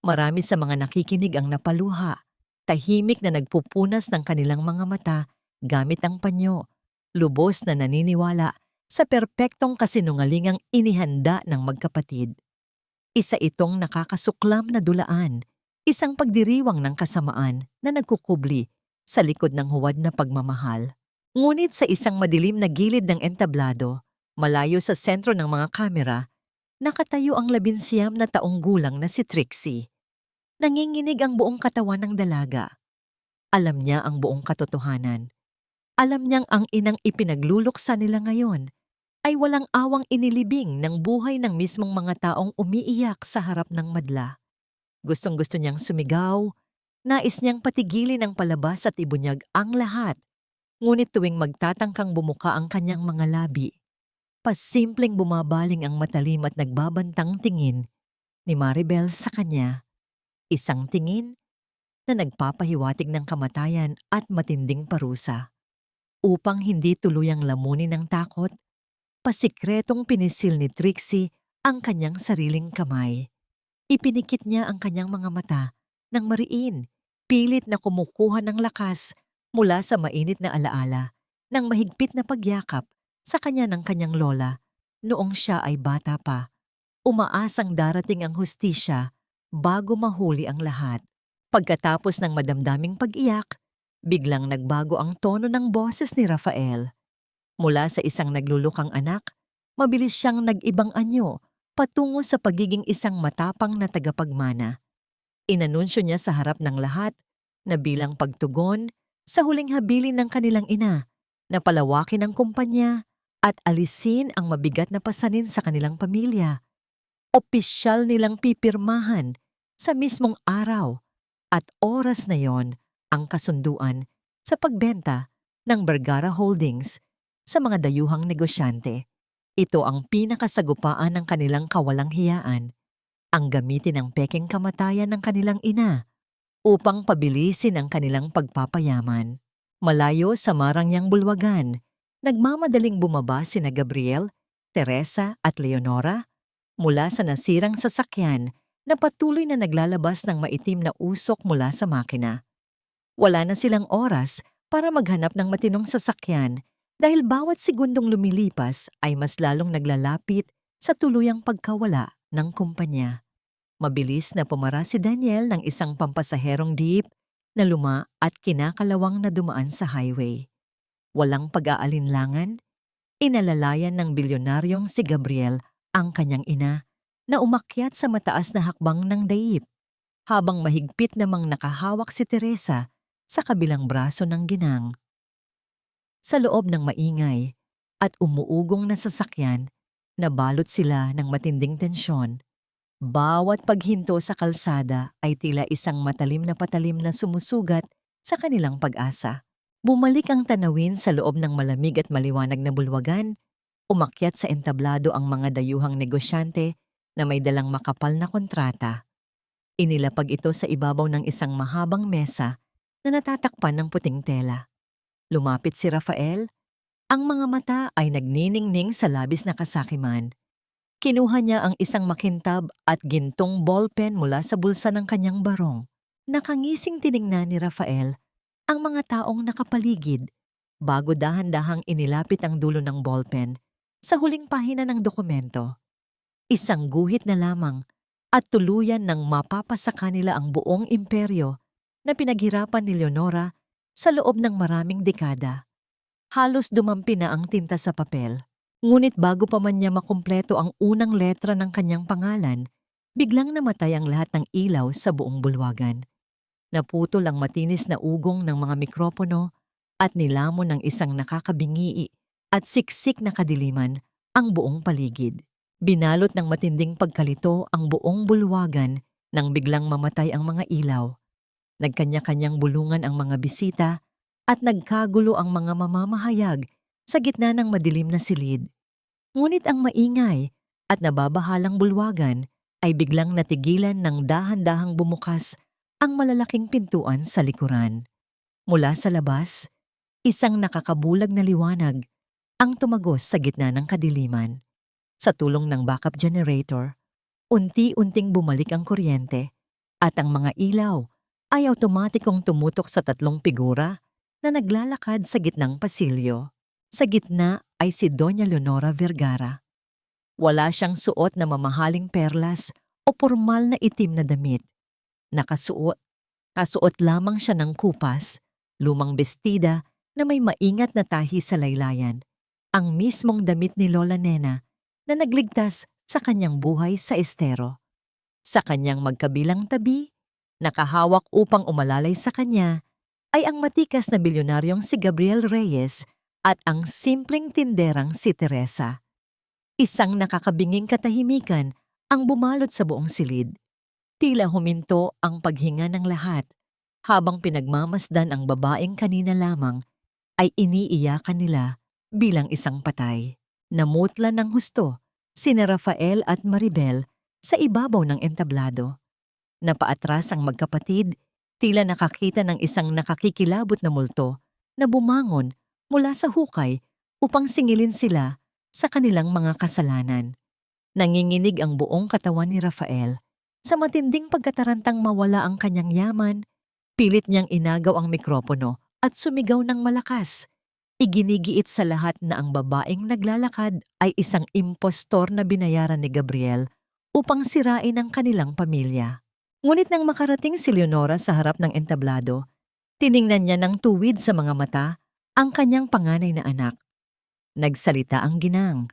Speaker 1: Marami sa mga nakikinig ang napaluha, tahimik na nagpupunas ng kanilang mga mata gamit ang panyo, lubos na naniniwala sa perpektong kasinungalingang inihanda ng magkapatid. Isa itong nakakasuklam na dulaan, isang pagdiriwang ng kasamaan na nagkukubli sa likod ng huwad na pagmamahal. Ngunit sa isang madilim na gilid ng entablado, malayo sa sentro ng mga kamera, nakatayo ang 19 na taong gulang na si Trixie. Nanginginig ang buong katawan ng dalaga. Alam niya ang buong katotohanan. Alam niyang ang inang ipinagluluksa nila ngayon ay walang awang inilibing ng buhay ng mismong mga taong umiiyak sa harap ng madla. Gustong-gusto niyang sumigaw, nais niyang patigilin ang palabas at ibunyag ang lahat. Ngunit tuwing magtatangkang bumuka ang kanyang mga labi, pasimpleng bumabaling ang matalim at nagbabantang tingin ni Maribel sa kanya. Isang tingin na nagpapahiwatig ng kamatayan at matinding parusa. Upang hindi tuluyang lamunin ng takot, pasikretong pinisil ni Trixie ang kanyang sariling kamay. Ipinikit niya ang kanyang mga mata ng mariin, pilit na kumukuha ng lakas mula sa mainit na alaala ng mahigpit na pagyakap sa kanya ng kanyang lola noong siya ay bata pa. Umaasang darating ang hustisya bago mahuli ang lahat. Pagkatapos ng madamdaming pag-iyak, biglang nagbago ang tono ng boses ni Rafael. Mula sa isang naglulukang anak, mabilis siyang nag-ibang anyo patungo sa pagiging isang matapang na tagapagmana. Inanunsyo niya sa harap ng lahat na bilang pagtugon sa huling habilin ng kanilang ina na palawakin ang kumpanya at alisin ang mabigat na pasanin sa kanilang pamilya. Opisyal nilang pipirmahan sa mismong araw at oras na yon ang kasunduan sa pagbenta ng Vergara Holdings sa mga dayuhang negosyante. Ito ang pinakasagupaan ng kanilang kawalang hiyaan, ang gamitin ang pekeng kamatayan ng kanilang ina upang pabilisin ang kanilang pagpapayaman. Malayo sa Marangyang bulwagan, nagmamadaling bumaba sina Gabriel, Teresa at Leonora mula sa nasirang sasakyan na patuloy na naglalabas ng maitim na usok mula sa makina. Wala na silang oras para maghanap ng matinong sasakyan dahil bawat segundong lumilipas ay mas lalong naglalapit sa tuluyang pagkawala ng kumpanya. Mabilis na pumara si Daniel ng isang pampasaherong jeep na luma at kinakalawang na dumaan sa highway. Walang pag-aalinlangan, inalalayan ng bilyonaryong si Gabriel ang kanyang ina na umakyat sa mataas na hakbang ng daip, habang mahigpit namang nakahawak si Teresa sa kabilang braso ng ginang. Sa loob ng maingay at umuugong na sasakyan, nabalot sila ng matinding tensyon. Bawat paghinto sa kalsada ay tila isang matalim na patalim na sumusugat sa kanilang pag-asa. Bumalik ang tanawin sa loob ng malamig at maliwanag na bulwagan, umakyat sa entablado ang mga dayuhang negosyante na may dalang makapal na kontrata. Inilapag ito sa ibabaw ng isang mahabang mesa na natatakpan ng puting tela. Lumapit si Rafael. Ang mga mata ay nagniningning sa labis na kasakiman. Kinuha niya ang isang makintab at gintong ballpen mula sa bulsa ng kanyang barong. Nakangising tiningnan ni Rafael ang mga taong nakapaligid bago dahan-dahang inilapit ang dulo ng ballpen sa huling pahina ng dokumento. Isang guhit na lamang at tuluyan ng mapapasa kanila ang buong imperyo na pinaghirapan ni Leonora sa loob ng maraming dekada. Halos dumampi na ang tinta sa papel. Ngunit bago pa man niya makumpleto ang unang letra ng kanyang pangalan, biglang namatay ang lahat ng ilaw sa buong bulwagan. Naputol ang matinis na ugong ng mga mikropono at nilamon ng isang nakakabingi at siksik na kadiliman ang buong paligid. Binalot ng matinding pagkalito ang buong bulwagan nang biglang mamatay ang mga ilaw. Nagkanya-kanyang bulungan ang mga bisita at nagkagulo ang mga mamamahayag sa gitna ng madilim na silid. Ngunit ang maingay at nababahalang bulwagan ay biglang natigilan ng dahan-dahang bumukas ang malalaking pintuan sa likuran. Mula sa labas, isang nakakabulag na liwanag ang tumagos sa gitna ng kadiliman. Sa tulong ng backup generator, unti-unting bumalik ang kuryente at ang mga ilaw ay automatikong tumutok sa 3 figura na naglalakad sa gitnang pasilyo. Sa gitna ay si Doña Leonora Vergara. Wala siyang suot na mamahaling perlas o pormal na itim na damit. Kasuot lamang siya ng kupas, lumang bestida na may maingat na tahi sa laylayan. Ang mismong damit ni Lola Nena na nagligtas sa kanyang buhay sa estero. Sa kanyang magkabilang tabi, nakahawak upang umalalay sa kanya, ay ang matikas na bilyonaryong si Gabriel Reyes at ang simpleng tinderang si Teresa. Isang nakakabinging katahimikan ang bumalot sa buong silid. Tila huminto ang paghinga ng lahat habang pinagmamasdan ang babaeng kanina lamang ay iniiyakan nila bilang isang patay. Namutla ng husto sina Rafael at Maribel sa ibabaw ng entablado. Napaatras ang magkapatid, tila nakakita ng isang nakakikilabot na multo na bumangon mula sa hukay upang singilin sila sa kanilang mga kasalanan. Nanginginig ang buong katawan ni Rafael. Sa matinding pagkatarantang mawala ang kanyang yaman, pilit niyang inagaw ang mikropono at sumigaw ng malakas. Iginigiit sa lahat na ang babaeng naglalakad ay isang impostor na binayaran ni Gabriel upang sirain ang kanilang pamilya. Ngunit nang makarating si Leonora sa harap ng entablado, tiningnan niya ng tuwid sa mga mata ang kanyang panganay na anak. Nagsalita ang ginang.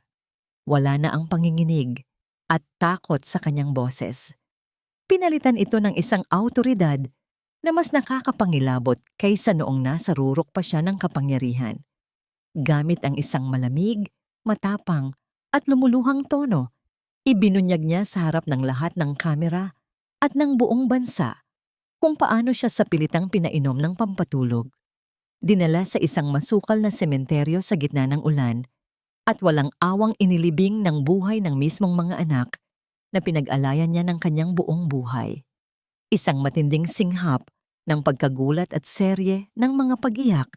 Speaker 1: Wala na ang panginginig at takot sa kanyang boses. Pinalitan ito ng isang awtoridad na mas nakakapangilabot kaysa noong nasa rurok pa siya ng kapangyarihan. Gamit ang isang malamig, matapang at lumuluhang tono, ibinunyag niya sa harap ng lahat ng kamera at ng buong bansa kung paano siya sa pilitang pinainom ng pampatulog. Dinala sa isang masukal na sementeryo sa gitna ng ulan at walang awang inilibing ng buhay ng mismong mga anak na pinag-alayan niya ng kanyang buong buhay. Isang matinding singhap ng pagkagulat at serye ng mga pag-iyak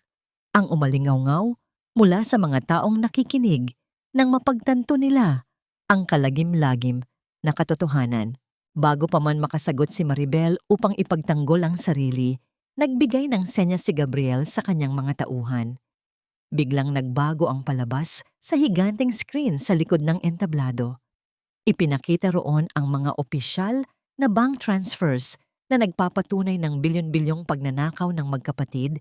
Speaker 1: ang umalingaw-ngaw mula sa mga taong nakikinig nang mapagtanto nila ang kalagim-lagim na katotohanan. Bago pa man makasagot si Maribel upang ipagtanggol ang sarili, nagbigay ng senya si Gabriel sa kanyang mga tauhan. Biglang nagbago ang palabas sa higanteng screen sa likod ng entablado. Ipinakita roon ang mga opisyal na bank transfers na nagpapatunay ng bilyon-bilyong pagnanakaw ng magkapatid,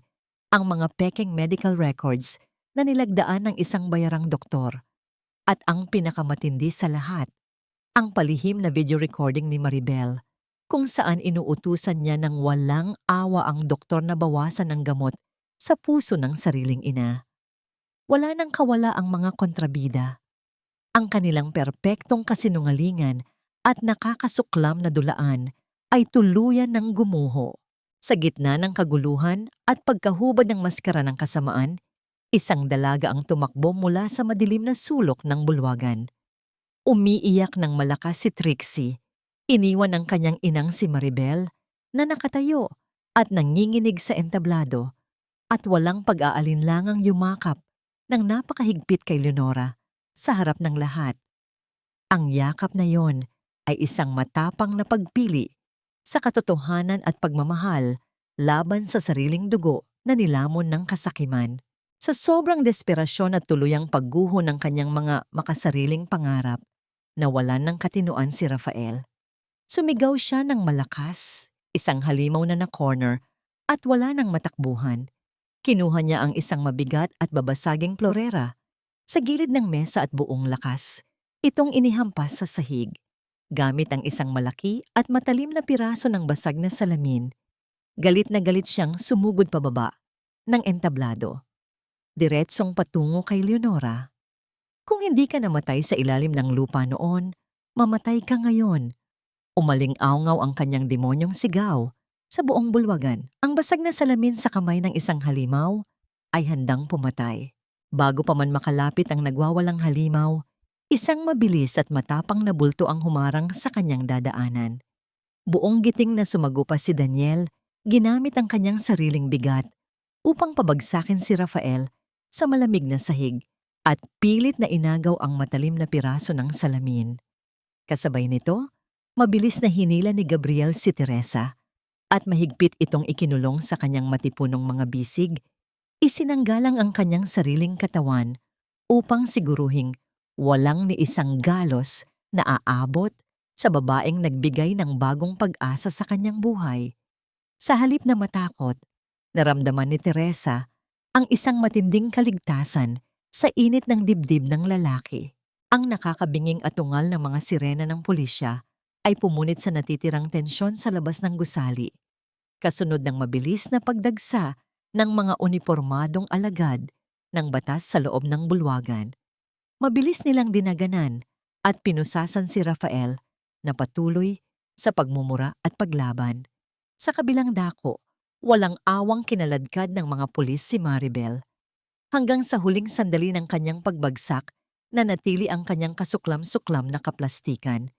Speaker 1: ang mga pekeng medical records na nilagdaan ng isang bayarang doktor, at ang pinakamatindi sa lahat, ang palihim na video recording ni Maribel, kung saan inuutusan niya ng walang awa ang doktor na bawasan ng gamot sa puso ng sariling ina. Wala nang kawala ang mga kontrabida. Ang kanilang perpektong kasinungalingan at nakakasuklam na dulaan ay tuluyan ng gumuho. Sa gitna ng kaguluhan at pagkahubad ng maskara ng kasamaan, isang dalaga ang tumakbo mula sa madilim na sulok ng bulwagan. Umiiyak ng malakas si Trixie. Iniwan ng kanyang inang si Maribel na nakatayo at nanginginig sa entablado at walang pag-aalinlangang yumakap ng napakahigpit kay Leonora sa harap ng lahat. Ang yakap na yon ay isang matapang na pagpili sa katotohanan at pagmamahal laban sa sariling dugo na nilamon ng kasakiman. Sa sobrang desperasyon at tuluyang pagguho ng kanyang mga makasariling pangarap, nawalan ng katinuan si Rafael. Sumigaw siya ng malakas, isang halimaw na corner at wala ng matakbuhan. Kinuha niya ang isang mabigat at babasaging plorera sa gilid ng mesa at buong lakas. Itong inihampas sa sahig. Gamit ang isang malaki at matalim na piraso ng basag na salamin, galit na galit siyang sumugod pababa ng entablado. Diretsong patungo kay Leonora. Kung hindi ka namatay sa ilalim ng lupa noon, mamatay ka ngayon. Umaling-awngaw ang kanyang demonyong sigaw sa buong bulwagan. Ang basag na salamin sa kamay ng isang halimaw ay handang pumatay. Bago pa man makalapit ang nagwawalang halimaw, isang mabilis at matapang na bulto ang humarang sa kanyang dadaanan. Buong giting na sumagupa si Daniel, ginamit ang kanyang sariling bigat upang pabagsakin si Rafael sa malamig na sahig at pilit na inagaw ang matalim na piraso ng salamin. Kasabay nito, mabilis na hinila ni Gabriel si Teresa at mahigpit itong ikinulong sa kanyang matipunong mga bisig. Isinanggalang ang kanyang sariling katawan upang siguruhing walang ni isang galos na aabot sa babaeng nagbigay ng bagong pag-asa sa kanyang buhay. Sa halip na matakot, naramdaman ni Teresa ang isang matinding kaligtasan sa init ng dibdib ng lalaki. Ang nakakabinging atungal ng mga sirena ng pulisya ay pumunit sa natitirang tensyon sa labas ng gusali, kasunod ng mabilis na pagdagsa ng mga unipormadong alagad ng batas sa loob ng bulwagan. Mabilis nilang dinaganan at pinusasan si Rafael na patuloy sa pagmumura at paglaban. Sa kabilang dako, walang awang kinaladkad ng mga pulis si Maribel. Hanggang sa huling sandali ng kanyang pagbagsak, nanatili ang kanyang kasuklam-suklam na kaplastikan.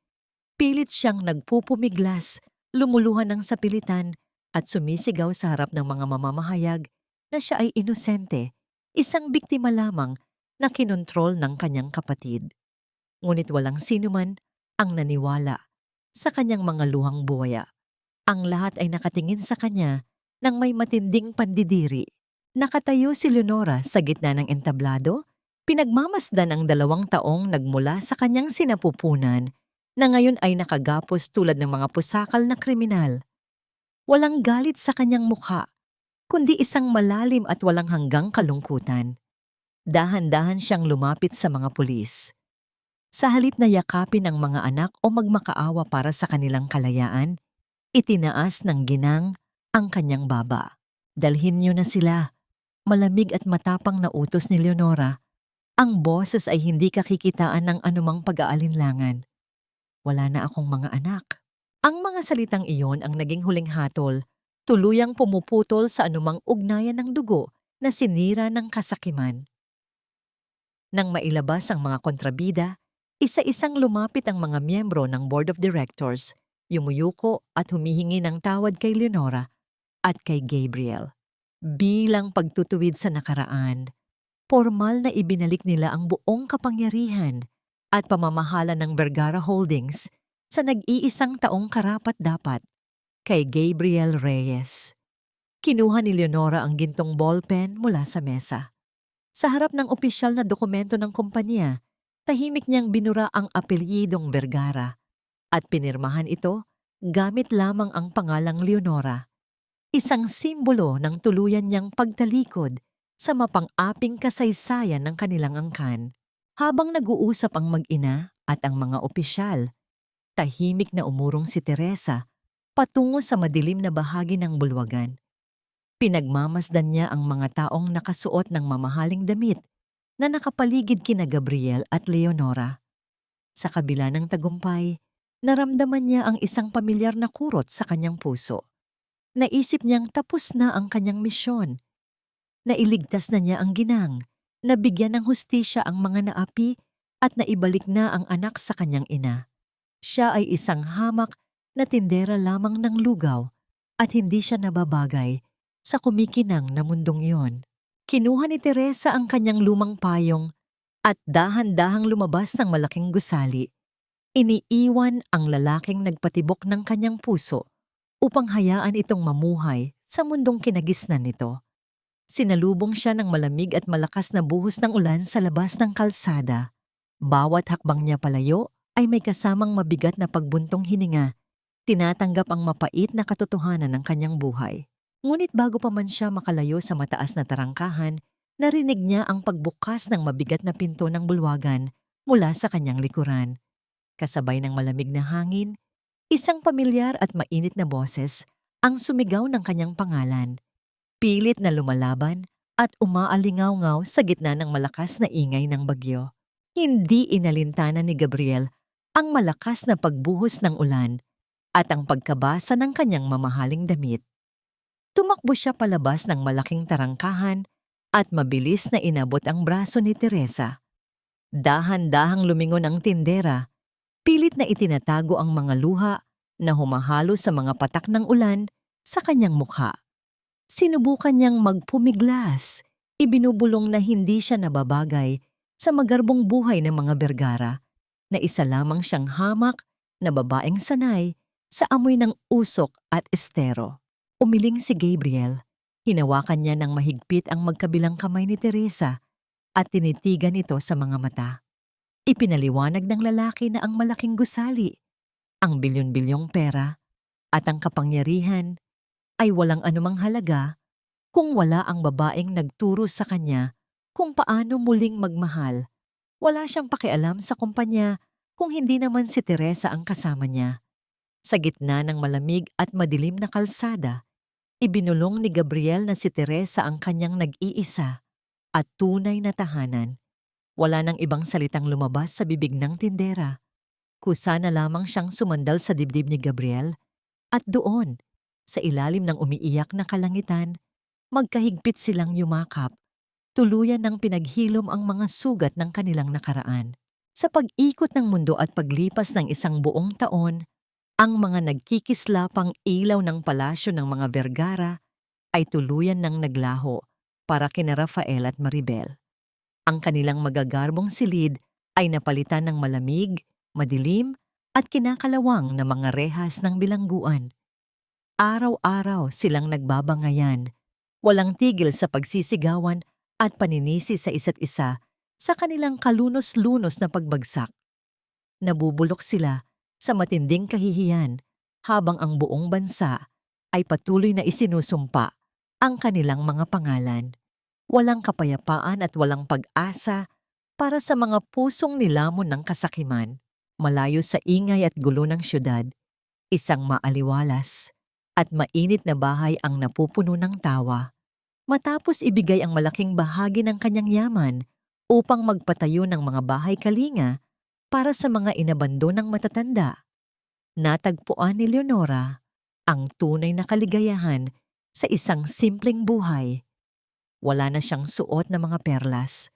Speaker 1: Pilit siyang nagpupumiglas, lumuluhan ng sapilitan at sumisigaw sa harap ng mga mamamahayag na siya ay inosente, isang biktima lamang na kinontrol ng kanyang kapatid. Ngunit walang sinuman ang naniwala sa kanyang mga luhang buwaya. Ang lahat ay nakatingin sa kanya ng may matinding pandidiri. Nakatayo si Leonora sa gitna ng entablado, pinagmamasdan ang 2 taong nagmula sa kanyang sinapupunan na ngayon ay nakagapos tulad ng mga pusakal na kriminal. Walang galit sa kanyang mukha, kundi isang malalim at walang hanggang kalungkutan. Dahan-dahan siyang lumapit sa mga pulis. Sa halip na yakapin ang mga anak o magmakaawa para sa kanilang kalayaan, itinaas ng ginang ang kanyang baba. Dalhin niyo na sila. Malamig at matapang na utos ni Leonora. Ang boses ay hindi kakikitaan ng anumang pag-aalinlangan. Wala na akong mga anak. Ang mga salitang iyon ang naging huling hatol, tuluyang pumuputol sa anumang ugnayan ng dugo na sinira ng kasakiman. Nang mailabas ang mga kontrabida, isa-isang lumapit ang mga miyembro ng Board of Directors, yumuyuko at humihingi ng tawad kay Leonora at kay Gabriel. Bilang pagtutuwid sa nakaraan, formal na ibinalik nila ang buong kapangyarihan at pamamahala ng Vergara Holdings sa nag-iisang taong karapat-dapat, kay Gabriel Reyes. Kinuha ni Leonora ang gintong ballpen mula sa mesa. Sa harap ng opisyal na dokumento ng kumpanya, tahimik niyang binura ang apelyidong Vergara at pinirmahan ito gamit lamang ang pangalang Leonora. Isang simbolo ng tuluyan niyang pagtalikod sa mapang-aping kasaysayan ng kanilang angkan. Habang nag-uusap ang mag-ina at ang mga opisyal, tahimik na umurong si Teresa patungo sa madilim na bahagi ng bulwagan. Pinagmamasdan niya ang mga taong nakasuot ng mamahaling damit na nakapaligid kina Gabriel at Leonora. Sa kabila ng tagumpay, naramdaman niya ang isang pamilyar na kurot sa kanyang puso. Naisip niyang tapos na ang kanyang misyon. Nailigtas na niya ang ginang, nabigyan ng hustisya ang mga naapi at naibalik na ang anak sa kanyang ina. Siya ay isang hamak na tindera lamang ng lugaw at hindi siya nababagay sa kumikinang na mundong iyon. Kinuha ni Teresa ang kanyang lumang payong at dahan-dahang lumabas ng malaking gusali. Iniiwan ang lalaking nagpatibok ng kanyang puso upang hayaan itong mamuhay sa mundong kinagisnan nito. Sinalubong siya ng malamig at malakas na buhos ng ulan sa labas ng kalsada. Bawat hakbang niya palayo ay may kasamang mabigat na pagbuntong hininga. Tinatanggap ang mapait na katotohanan ng kanyang buhay. Ngunit bago pa man siya makalayo sa mataas na tarangkahan, narinig niya ang pagbukas ng mabigat na pinto ng bulwagan mula sa kanyang likuran. Kasabay ng malamig na hangin, isang pamilyar at mainit na boses ang sumigaw ng kanyang pangalan. Pilit na lumalaban at umaalingaw-ngaw sa gitna ng malakas na ingay ng bagyo. Hindi inalintana ni Gabriel ang malakas na pagbuhos ng ulan at ang pagkabasa ng kanyang mamahaling damit. Tumakbo siya palabas ng malaking tarangkahan at mabilis na inabot ang braso ni Teresa. Dahan-dahang lumingon ang tindera, pilit na itinatago ang mga luha na humahalo sa mga patak ng ulan sa kanyang mukha. Sinubukan niyang magpumiglas, ibinubulong na hindi siya nababagay sa magarbong buhay ng mga Vergara, na isa lamang siyang hamak na babaeng sanay sa amoy ng usok at estero. Umiling si Gabriel, hinawakan niya ng mahigpit ang magkabilang kamay ni Teresa at tinitigan ito sa mga mata. Ipinaliwanag ng lalaki na ang malaking gusali ang bilyon-bilyong pera at ang kapangyarihan ay walang anumang halaga kung wala ang babaeng nagturo sa kanya kung paano muling magmahal. Wala siyang pakialam sa kumpanya kung hindi naman si Teresa ang kasama niya. Sa gitna ng malamig at madilim na kalsada, ibinulong ni Gabriel na si Teresa ang kanyang nag-iisa at tunay na tahanan. Wala nang ibang salitang lumabas sa bibig ng tindera. Kusa na lamang siyang sumandal sa dibdib ni Gabriel at doon, sa ilalim ng umiiyak na kalangitan, magkahigpit silang yumakap. Tuluyan ng pinaghilom ang mga sugat ng kanilang nakaraan. Sa pag-ikot ng mundo at paglipas ng isang buong taon, ang mga nagkikislapang ilaw ng palasyo ng mga Vergara ay tuluyan ng naglaho para kina Rafael at Maribel. Ang kanilang magagarbong silid ay napalitan ng malamig, madilim at kinakalawang na mga rehas ng bilangguan. Araw-araw silang nagbabangayan, walang tigil sa pagsisigawan at paninisi sa isa't isa sa kanilang kalunos-lunos na pagbagsak. Nabubulok sila sa matinding kahihiyan habang ang buong bansa ay patuloy na isinusumpa ang kanilang mga pangalan. Walang kapayapaan at walang pag-asa para sa mga pusong nilamon ng kasakiman. Malayo sa ingay at gulo ng syudad, isang maaliwalas at mainit na bahay ang napupuno ng tawa. Matapos ibigay ang malaking bahagi ng kanyang yaman upang magpatayo ng mga bahay kalinga para sa mga inabandonang matatanda, natagpuan ni Leonora ang tunay na kaligayahan sa isang simpleng buhay. Wala na siyang suot na mga perlas.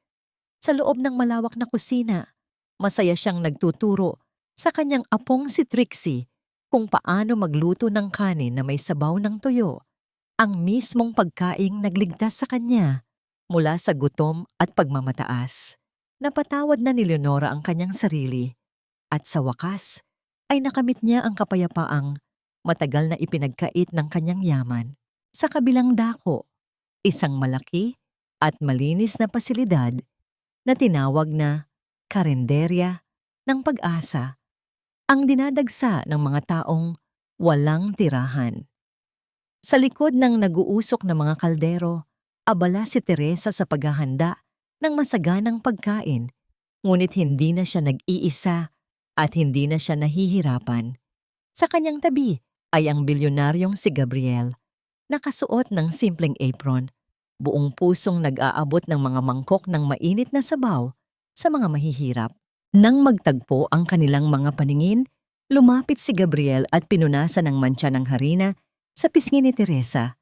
Speaker 1: Sa loob ng malawak na kusina, masaya siyang nagtuturo sa kanyang apong si Trixie kung paano magluto ng kanin na may sabaw ng tuyo, ang mismong pagkaing nagligtas sa kanya mula sa gutom at pagmamataas. Napatawad na ni Leonora ang kanyang sarili at sa wakas ay nakamit niya ang kapayapaang matagal na ipinagkait ng kanyang yaman. Sa kabilang dako, isang malaki at malinis na pasilidad na tinawag na karenderya ng pag-asa ang dinadagsa ng mga taong walang tirahan. Sa likod ng naguusok na mga kaldero, abala si Teresa sa paghahanda ng masaganang pagkain, ngunit hindi na siya nag-iisa at hindi na siya nahihirapan. Sa kanyang tabi ay ang bilyonaryong si Gabriel, nakasuot ng simpleng apron, buong pusong nag-aabot ng mga mangkok ng mainit na sabaw sa mga mahihirap. Nang magtagpo ang kanilang mga paningin, lumapit si Gabriel at pinunasan ng mantsa ng harina sa pisngi ni Teresa.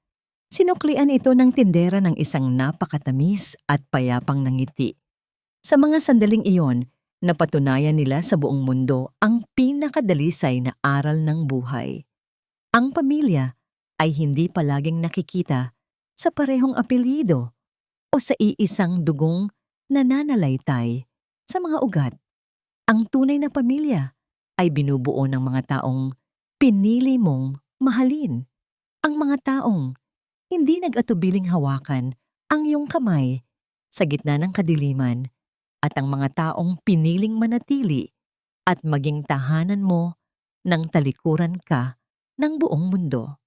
Speaker 1: Sinuklian ito ng tindera ng isang napakatamis at payapang ngiti. Sa mga sandaling iyon, napatunayan nila sa buong mundo ang pinakadalisay na aral ng buhay. Ang pamilya ay hindi palaging nakikita sa parehong apelyido o sa iisang dugong nananalaytay sa mga ugat. Ang tunay na pamilya ay binubuo ng mga taong pinili mong mahalin. Ang mga taong hindi nag-atubiling hawakan ang iyong kamay sa gitna ng kadiliman at ang mga taong piniling manatili at maging tahanan mo nang talikuran ka ng buong mundo.